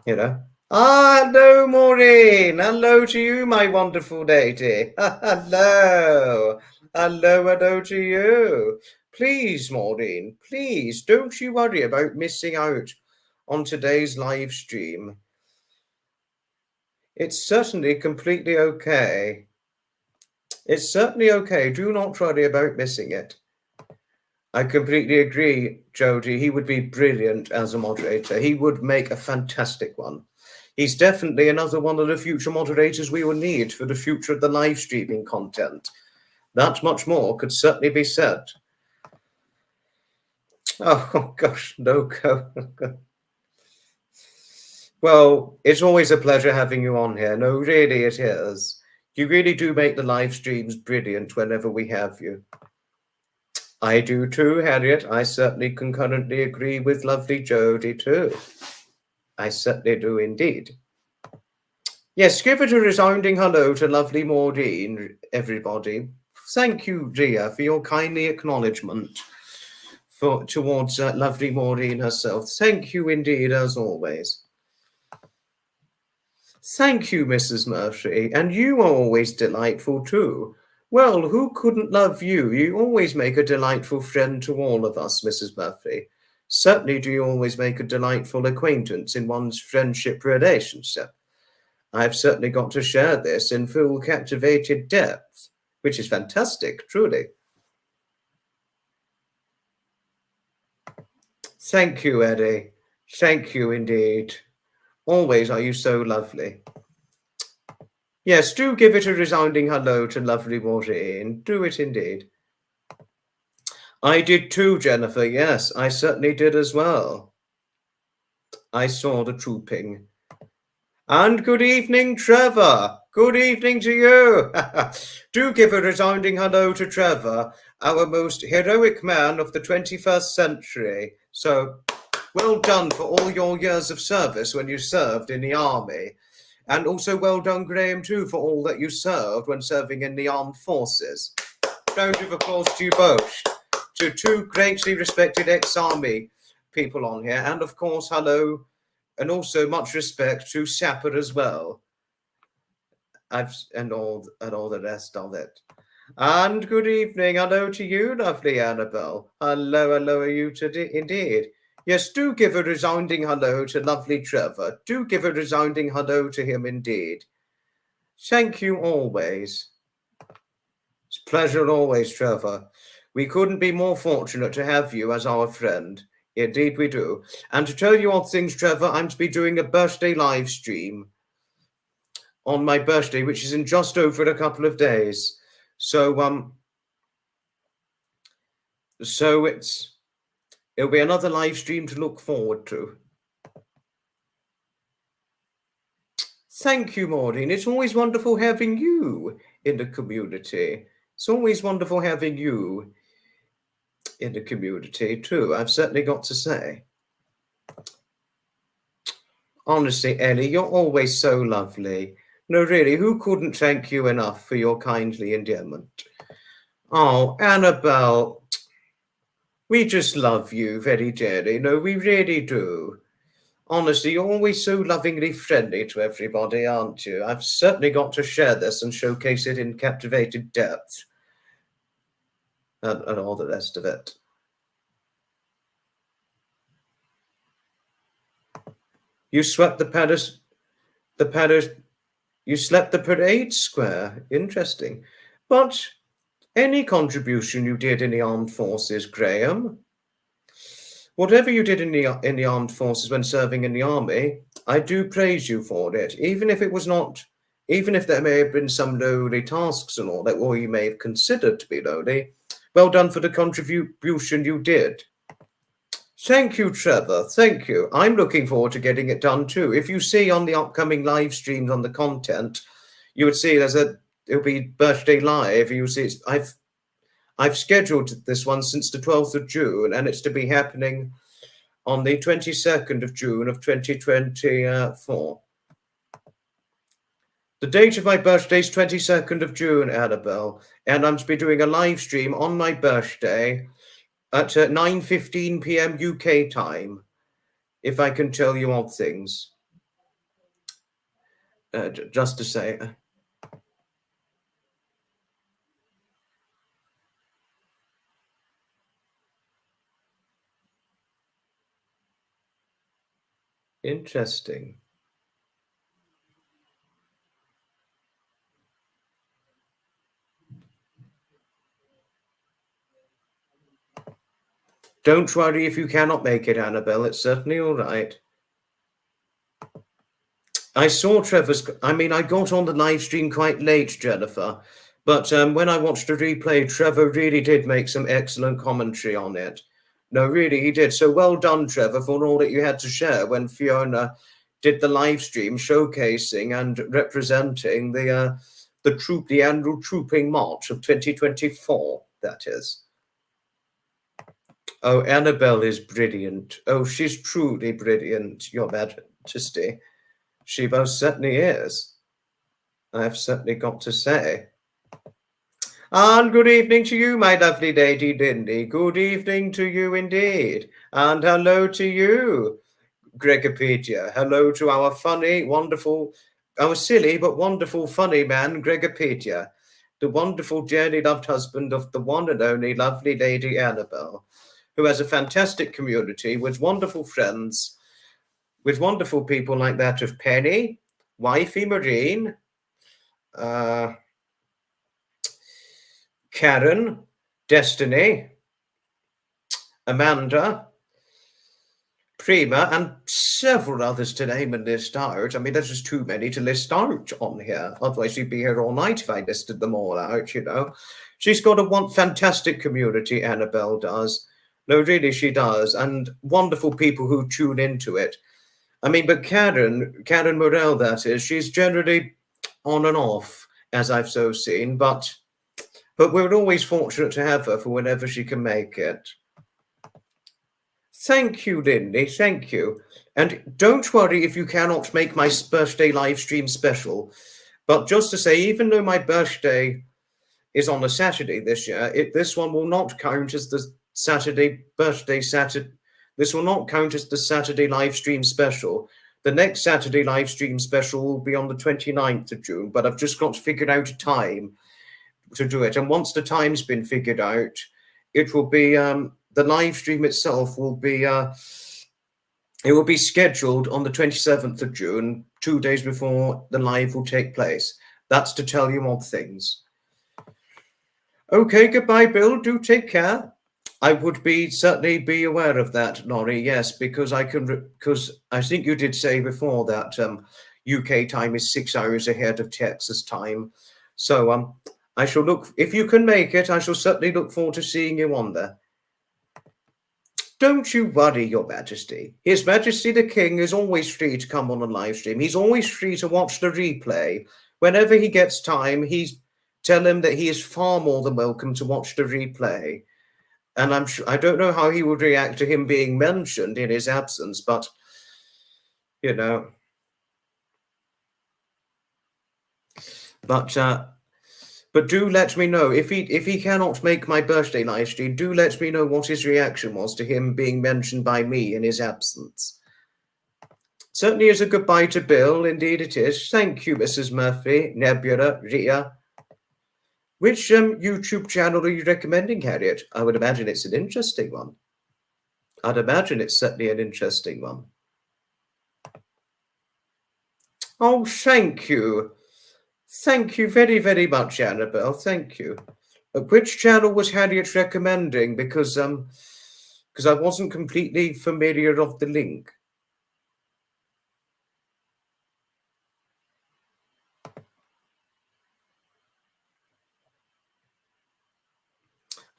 You know, Hello, Maureen. Hello to you, my wonderful lady. Hello. Hello to you. Please, Maureen, please don't you worry about missing out on today's live stream. It's certainly completely okay. It's certainly okay. Do not worry about missing it. I completely agree, Jody. He would be brilliant as a moderator. He would make a fantastic one. He's definitely another one of the future moderators we will need for the future of the live streaming content. That much more could certainly be said. Oh gosh, no go. Well, it's always a pleasure having you on here. No, really it is. You really do make the live streams brilliant whenever we have you. I do too, Harriet. I certainly concurrently agree with lovely Jody too. I certainly do indeed. Yes, give it a resounding hello to lovely Maureen, everybody. Thank you, Ria, for your kindly acknowledgement towards lovely Maureen herself. Thank you indeed, as always. Thank you, Mrs. Murphy, and you are always delightful too. Well, who couldn't love you? You always make a delightful friend to all of us, Mrs. Murphy. Certainly do you always make a delightful acquaintance in one's friendship relationship. I've certainly got to share this in full captivated depth, which is fantastic, truly. Thank you, Eddie. Thank you indeed. Always are you so lovely. Yes, do give it a resounding hello to lovely Maureen. Do it indeed. I did too, Jennifer. Yes, I certainly did as well. I saw the trooping. And good evening, Trevor. Good evening to you. Do give a resounding hello to Trevor, our most heroic man of the 21st century. So, well done for all your years of service when you served in the army. And also well done, Graham, too, for all that you served when serving in the armed forces. Round of applause to you both, to two greatly respected ex-army people on here. And, of course, hello, and also much respect to Sapper as well. And all the rest of it. And good evening. Hello to you, lovely Annabelle. Hello you indeed. Yes, do give a resounding hello to lovely Trevor. Do give a resounding hello to him indeed. Thank you always. It's a pleasure always, Trevor. We couldn't be more fortunate to have you as our friend. Indeed we do. And to tell you odd things, Trevor, I'm to be doing a birthday live stream on my birthday, which is in just over a couple of days. So it'll be another live stream to look forward to. Thank you, Maureen. It's always wonderful having you in the community. It's always wonderful having you in the community too, I've certainly got to say. Honestly, Ellie, you're always so lovely. No, really, who couldn't thank you enough for your kindly endearment? Oh, Annabelle, we just love you very dearly. No, we really do. Honestly, you're always so lovingly friendly to everybody, aren't you? I've certainly got to share this and showcase it in captivated depth. And all the rest of it. You swept you slept the parade square. Interesting. But any contribution you did in the armed forces, Graham, whatever you did in the armed forces when serving in the army, I do praise you for it, even if there may have been some lowly tasks and all that, or you may have considered to be lowly. Well done for the contribution you did. Thank you, Trevor. Thank you. I'm looking forward to getting it done too. If you see on the upcoming live streams on the content, you would see it'll be birthday live. You see, I've scheduled this one since the 12th of June, and it's to be happening on the 22nd of June of 2024. The date of my birthday is 22nd of June, Annabelle, and I'm to be doing a live stream on my birthday at 9:15 p.m. UK time, if I can tell you odd things. just to say. Interesting. Don't worry if you cannot make it, Annabelle. It's certainly all right. I saw Trevor's. I mean, I got on the live stream quite late, Jennifer, but when I watched the replay, Trevor really did make some excellent commentary on it. No, really, he did. So well done, Trevor, for all that you had to share when Fiona did the live stream showcasing and representing the annual trooping march of 2024. That is. Oh, Annabelle is brilliant. Oh, she's truly brilliant, Your Majesty. She most certainly is. I've certainly got to say. And good evening to you, my lovely Lady Lindy. Good evening to you indeed. And hello to you, Gregopedia. Hello to our funny, wonderful, our silly but wonderful funny man, Gregopedia, the wonderful dearly loved husband of the one and only lovely Lady Annabelle, who has a fantastic community with wonderful friends, with wonderful people like that of Penny, Wifey Marine, Karen, Destiny, Amanda, Prima, and several others to name and list out. I mean, there's just too many to list out on here. Otherwise, you'd be here all night if I listed them all out, you know. She's got a fantastic community, Annabelle does. No, really, she does. And wonderful people who tune into it. I mean, but Karen Morell, that is, she's generally on and off, as I've so seen, but we're always fortunate to have her for whenever she can make it. Thank you, Lindy, thank you. And don't worry if you cannot make my birthday live stream special. But just to say, even though my birthday is on a Saturday this year, this one will not count as the Saturday. This will not count as the Saturday live stream special. The next Saturday live stream special will be on the 29th of June, but I've just got to figure out a time to do it. And once the time's been figured out, it will be the live stream itself will be it will be scheduled on the 27th of June, 2 days before the live will take place. That's to tell you odd things. Okay, goodbye, Bill. Do take care. I would certainly be aware of that, Laurie. Yes, because I think you did say before that UK time is 6 hours ahead of Texas time. So I shall look, if you can make it, I shall certainly look forward to seeing you on there. Don't you worry, Your Majesty. His Majesty the King is always free to come on a live stream. He's always free to watch the replay. Whenever he gets time, tell him that he is far more than welcome to watch the replay. And I don't know how he would react to him being mentioned in his absence, but, you know. But do let me know if he cannot make my birthday live stream. Do let me know what his reaction was to him being mentioned by me in his absence. Certainly is a goodbye to Bill. Indeed it is. Thank you, Mrs. Murphy, Nebula, Ria. Which YouTube channel are you recommending, Harriet? I would imagine it's an interesting one. I'd imagine it's certainly an interesting one. Oh, thank you. Thank you very, very much, Annabelle. Thank you. Which channel was Harriet recommending? Because I wasn't completely familiar of the link.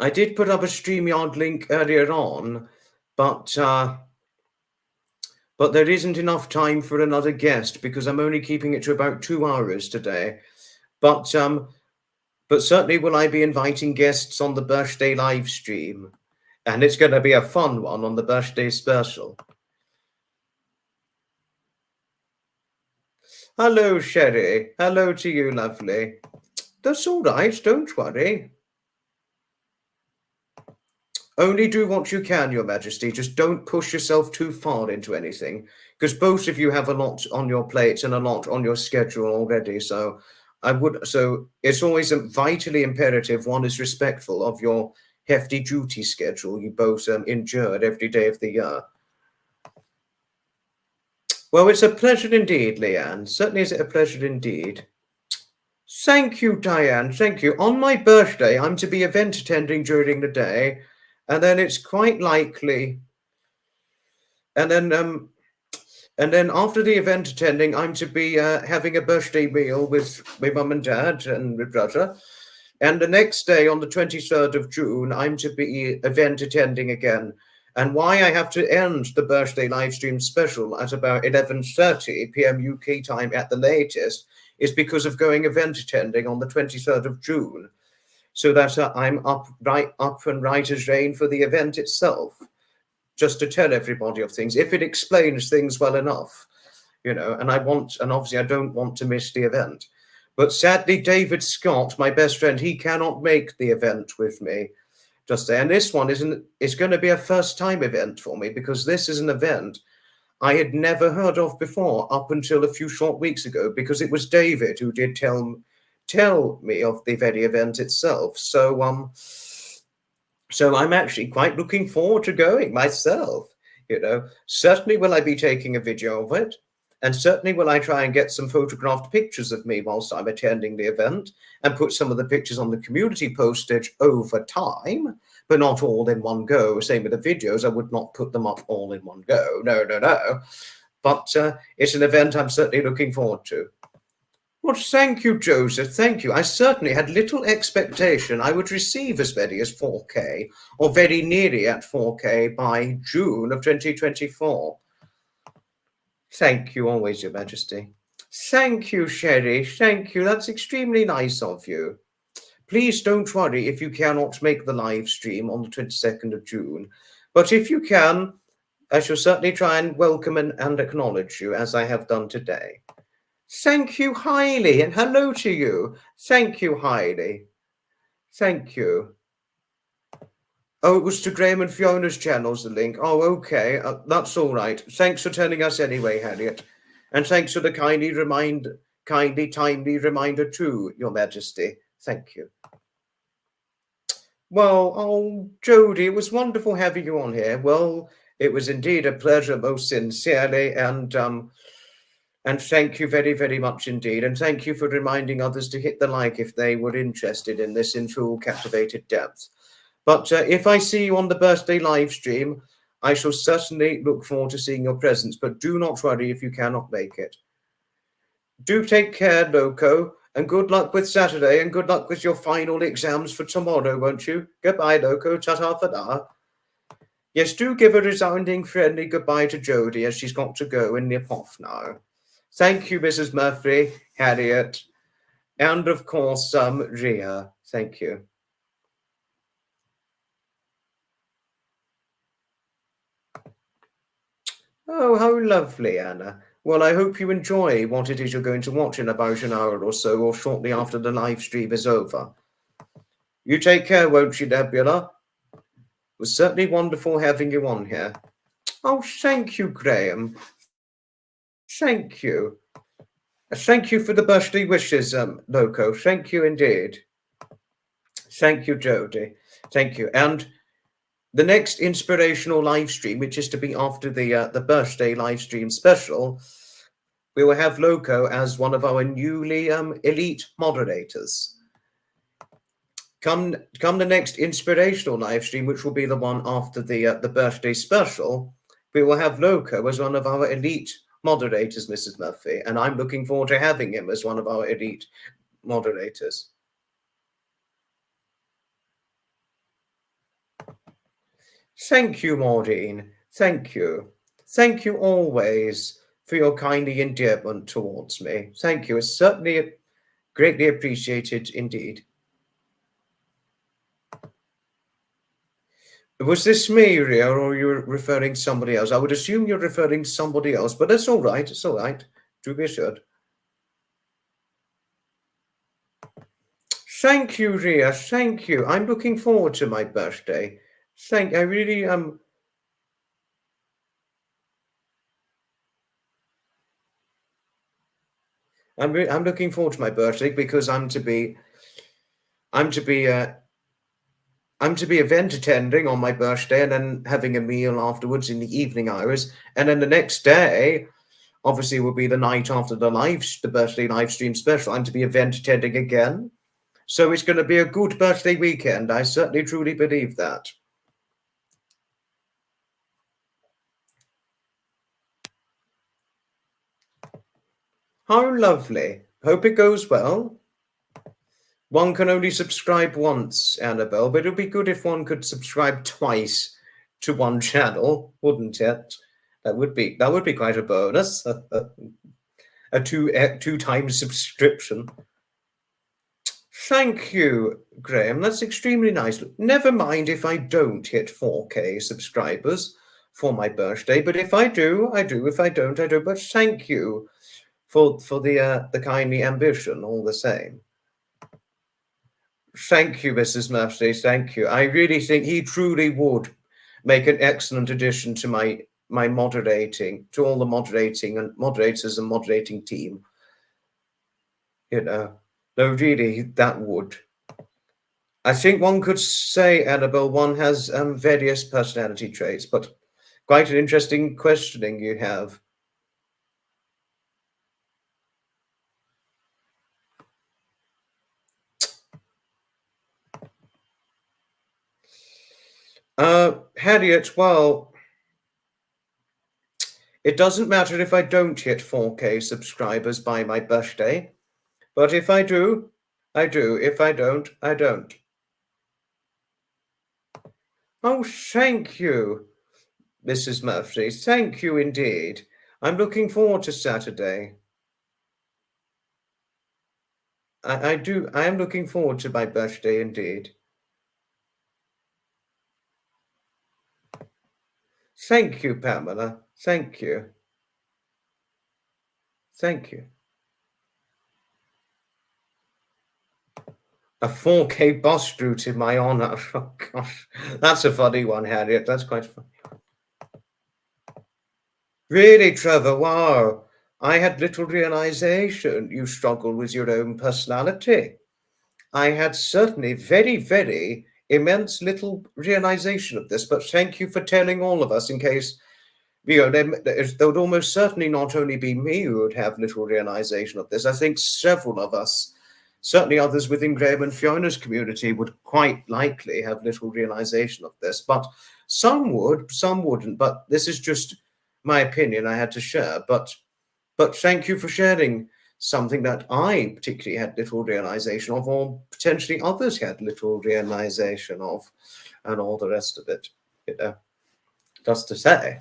I did put up a StreamYard link earlier on, but there isn't enough time for another guest because I'm only keeping it to about 2 hours today. But certainly will I be inviting guests on the birthday live stream, and it's going to be a fun one on the birthday special. Hello, Sherry. Hello to you, lovely. That's all right. Don't worry. Only do what you can, Your Majesty. Just don't push yourself too far into anything, because both of you have a lot on your plates and a lot on your schedule already. So it's always vitally imperative one is respectful of your hefty duty schedule you both endured every day of the year. Well, it's a pleasure indeed, Leanne. Certainly is it a pleasure indeed. Thank you, Diane. Thank you. On my birthday, I'm to be event attending during the day, and then it's quite likely. And then after the event attending, I'm to be having a birthday meal with my mum and dad and my brother. And the next day, on the 23rd of June, I'm to be event attending again. And why I have to end the birthday live stream special at about 11:30 p.m. UK time at the latest is because of going event attending on the 23rd of June. So that I'm up and right as rain for the event itself. Just to tell everybody of things, if it explains things well enough, and obviously I don't want to miss the event. But sadly, David Scott, my best friend, he cannot make the event with me. Just there. And this one is going to be a first-time event for me, because this is an event I had never heard of before up until a few short weeks ago, because it was David who did tell me of the very event itself. So I'm actually quite looking forward to going myself. Certainly will I be taking a video of it, and certainly will I try and get some photographed pictures of me whilst I'm attending the event, and put some of the pictures on the community postage over time, but not all in one go. Same with the videos, I would not put them up all in one go. No. But it's an event I'm certainly looking forward to. Well, thank you, Joseph. Thank you. I certainly had little expectation I would receive as many as 4K, or very nearly at 4K by June of 2024. Thank you always, Your Majesty. Thank you, Sherry. Thank you. That's extremely nice of you. Please don't worry if you cannot make the live stream on the 22nd of June. But if you can, I shall certainly try and welcome and acknowledge you as I have done today. Thank you highly, and hello to you. Thank you highly. Thank you. Oh, it was to Graham and Fiona's channels, the link. Oh, okay. That's all right. Thanks for telling us anyway, Harriet. And thanks for the timely reminder too, Your Majesty. Thank you. Well, oh, Jodie, it was wonderful having you on here. Well, it was indeed a pleasure, most sincerely, and thank you very, very much indeed. And thank you for reminding others to hit the like if they were interested in this in full captivated depth. But if I see you on the birthday live stream, I shall certainly look forward to seeing your presence. But do not worry if you cannot make it. Do take care, Loco, and good luck with Saturday, and good luck with your final exams for tomorrow, won't you? Goodbye, Loco. Ta-ta for now. Yes, do give a resounding friendly goodbye to Jodie, as she's got to go and nip off now. Thank you, Mrs. Murphy, Harriet, and of course, Ria. Thank you. Oh, how lovely, Anna. Well, I hope you enjoy what it is you're going to watch in about an hour or so, or shortly after the live stream is over. You take care, won't you, Nebula? It was certainly wonderful having you on here. Oh, thank you, Graham. Thank you. Thank you for the birthday wishes, Loco. Thank you indeed. Thank you, Jodie. Thank you. And the next inspirational live stream, which is to be after the birthday live stream special, we will have Loco as one of our newly elite moderators. Come the next inspirational live stream, which will be the one after the birthday special, we will have Loco as one of our elite moderators, Mrs. Murphy, and I'm looking forward to having him as one of our elite moderators. Thank you, Maureen. Thank you. Thank you always for your kindly endearment towards me. Thank you. It's certainly greatly appreciated indeed. Was this me, Ria, or you're referring to somebody else? I would assume you're referring to somebody else, but that's all right. It's all right. Do be assured. Thank you, Ria. Thank you. I'm looking forward to my birthday. I really I'm looking forward to my birthday because I'm to be event attending on my birthday and then having a meal afterwards in the evening hours, and then the next day obviously will be the night after the birthday live stream special. I'm to be event attending again. So it's going to be a good birthday weekend. I certainly truly believe that. How lovely. Hope it goes well. One can only subscribe once, Annabelle, but it would be good if one could subscribe twice to one channel, wouldn't it? That would be quite a bonus. A two times subscription. Thank you, Graham. That's extremely nice. Never mind if I don't hit 4K subscribers for my birthday, but if I do, I do. If I don't, I don't. But thank you for the kindly ambition all the same. Thank you, Mrs. Murphy. Thank you. I really think he truly would make an excellent addition to my moderating, to all the moderating and moderators and moderating team. You know, no, really, that would. I think one could say, Annabelle, one has various personality traits, but quite an interesting questioning you have. Harriet, well, it doesn't matter if I don't hit 4K subscribers by my birthday, but if I do, I do. If I don't, I don't. Oh, thank you, Mrs. Murphy. Thank you indeed. I'm looking forward to Saturday. I do. I am looking forward to my birthday indeed. Thank you, Pamela. Thank you. Thank you. A 4K boss route in my honor. Oh, gosh. That's a funny one, Harriet. That's quite funny. Really, Trevor? Wow. I had little realization you struggle with your own personality. I had certainly very, very immense little realization of this, but thank you for telling all of us in case, there would almost certainly not only be me who would have little realization of this. I think several of us, certainly others within Graham and Fiona's community, would quite likely have little realization of this, but some would, some wouldn't. But this is just my opinion I had to share. But thank you for sharing something that I particularly had little realization of, or potentially others had little realization of, and all the rest of it. Just to say.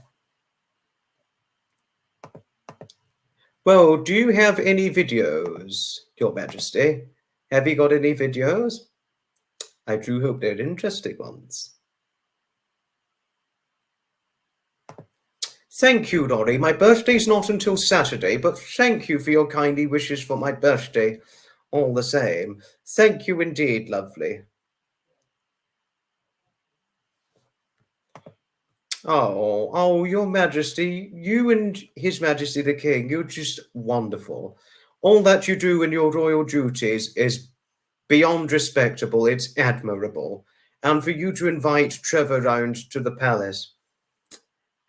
Well, do you have any videos, Your Majesty? Have you got any videos? I do hope they're interesting ones. Thank you, Laurie. My birthday's not until Saturday, but thank you for your kindly wishes for my birthday all the same. Thank you indeed, lovely. Oh, Your Majesty, you and His Majesty the King, you're just wonderful. All that you do in your royal duties is beyond respectable. It's admirable. And for you to invite Trevor round to the palace,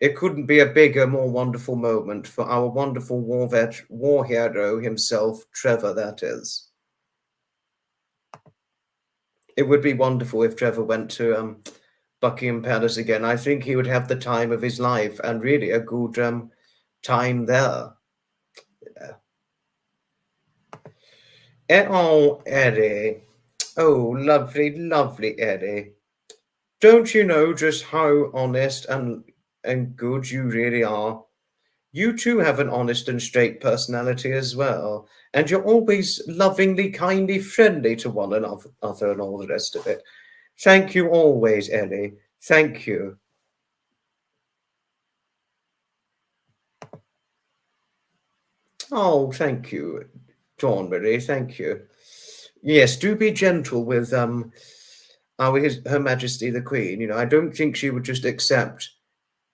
it couldn't be a bigger, more wonderful moment for our wonderful war hero himself, Trevor, that is. It would be wonderful if Trevor went to Buckingham Palace again. I think he would have the time of his life, and really a good time there. Yeah. Oh, Eddie. Oh, lovely, lovely Eddie. Don't you know just how honest and good you really are? You too have an honest and straight personality as well, and you're always lovingly, kindly, friendly to one another and all the rest of it. Thank you always, Ellie. Thank you. Oh, thank you, Dawnberry. Thank you. Yes, do be gentle with Her Majesty the Queen, you know, I don't think she would just accept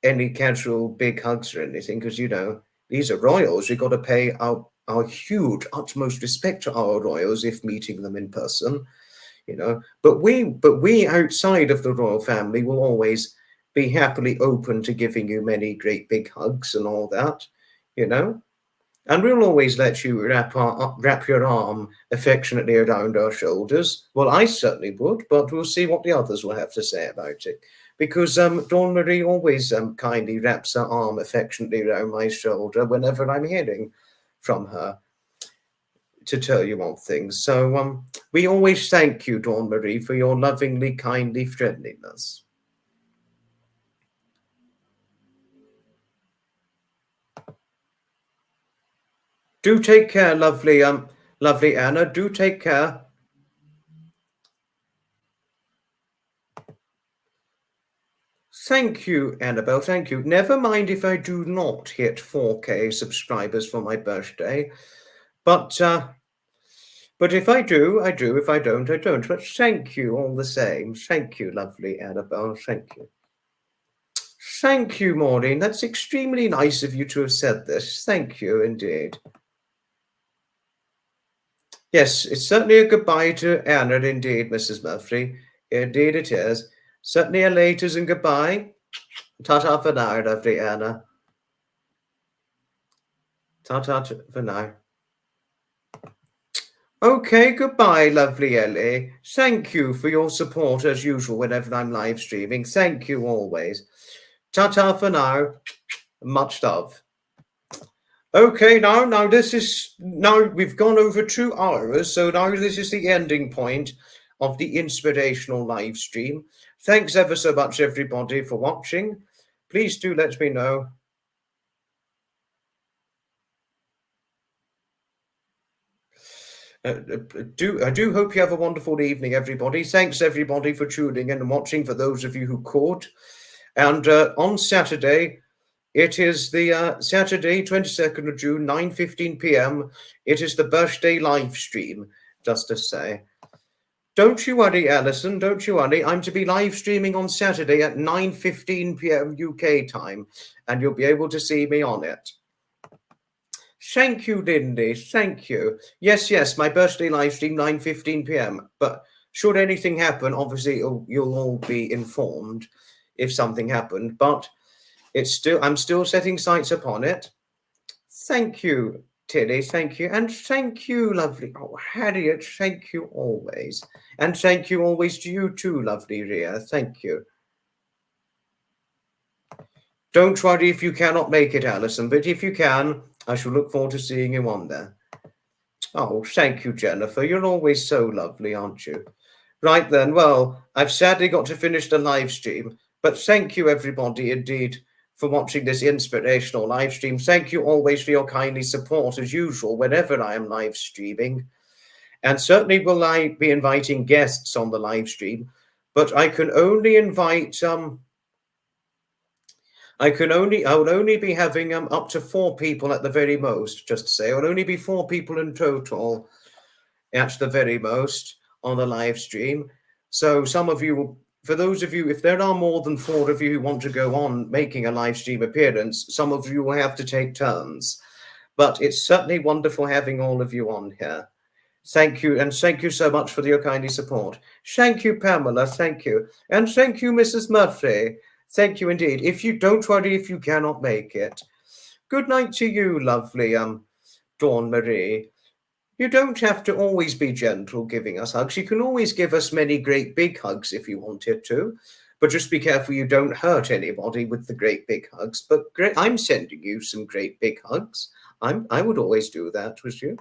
any casual big hugs or anything, because, you know, these are royals. We've got to pay our huge utmost respect to our royals if meeting them in person, you know. But we outside of the royal family will always be happily open to giving you many great big hugs and all that, you know. And we'll always let you wrap your arm affectionately around our shoulders. Well, I certainly would, but we'll see what the others will have to say about it. Because Dawn Marie always kindly wraps her arm affectionately around my shoulder whenever I'm hearing from her to tell you all things. So we always thank you, Dawn Marie, for your lovingly, kindly friendliness. Do take care, lovely Anna. Do take care. Thank you, Annabelle. Thank you. Never mind if I do not hit 4K subscribers for my birthday, but if I do, I do. If I don't, I don't. But thank you all the same. Thank you, lovely Annabelle. Thank you. Thank you, Maureen. That's extremely nice of you to have said this. Thank you, indeed. Yes, it's certainly a goodbye to Anna, indeed, Mrs. Murphy. Indeed it is. Certainly a laters and goodbye. Ta-ta for now, lovely Anna. Ta-ta for now. Okay, goodbye, lovely Ellie. Thank you for your support as usual whenever I'm live streaming. Thank you always. Ta-ta for now. Much love. Okay, now we've gone over 2 hours, so now this is the ending point of the inspirational live stream. Thanks ever so much, everybody, for watching. Please do let me know. I do hope you have a wonderful evening, everybody. Thanks, everybody, for tuning in and watching, for those of you who could. And on Saturday, it is the Saturday, 22nd of June, 9:15 p.m. It is the birthday live stream, just to say. Don't you worry, Alison, don't you worry. I'm to be live streaming on Saturday at 9:15 p.m. UK time, and you'll be able to see me on it. Thank you, Lindy. Thank you. Yes, my birthday live stream, 9:15 p.m. But should anything happen, obviously you'll all be informed if something happened. But I'm still setting sights upon it. Thank you, Tilly. Thank you. And thank you, lovely. Oh, Harriet, thank you always. And thank you always to you too, lovely Ria. Thank you. Don't worry if you cannot make it, Alison, but if you can, I shall look forward to seeing you on there. Oh, thank you, Jennifer. You're always so lovely, aren't you? Right then, well, I've sadly got to finish the live stream, but thank you, everybody, indeed, for watching this inspirational live stream. Thank you always for your kindly support, as usual, whenever I am live streaming. And certainly will I be inviting guests on the live stream, but I can only invite... I will only be having up to 4 people at the very most, just to say. I'll only be 4 people in total at the very most on the live stream. So some of you, for those of you, if there are more than 4 of you who want to go on making a live stream appearance, some of you will have to take turns. But it's certainly wonderful having all of you on here. Thank you, and thank you so much for your kindly support. Thank you, Pamela, thank you. And thank you, Mrs. Murphy. Thank you indeed. If you don't worry if you cannot make it. Good night to you, lovely Dawn Marie. You don't have to always be gentle giving us hugs. You can always give us many great big hugs if you wanted to. But just be careful you don't hurt anybody with the great big hugs. But I'm sending you some great big hugs. I would always do that with you.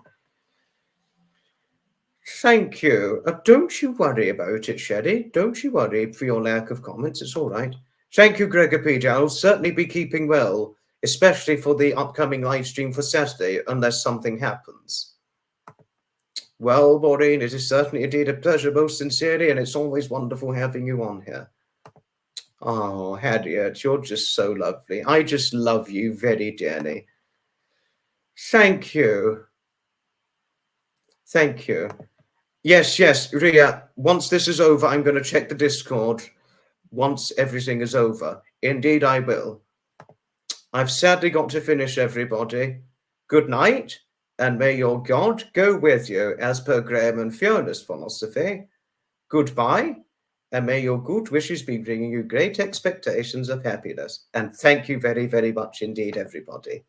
Thank you. Don't you worry about it, Sherry. Don't you worry for your lack of comments. It's all right. Thank you, Gregor Peter. I'll certainly be keeping well, especially for the upcoming live stream for Saturday, unless something happens. Well, Maureen, it is certainly indeed a pleasure, most sincerely, and it's always wonderful having you on here. Oh, Harriet, you're just so lovely. I just love you very dearly. Thank you. Thank you. Yes, Ria. Once this is over, I'm going to check the Discord. Once everything is over. Indeed, I will. I've sadly got to finish, everybody. Good night, and may your God go with you, as per Graham and Fiona's philosophy. Goodbye, and may your good wishes be bringing you great expectations of happiness. And thank you very, very much indeed, everybody.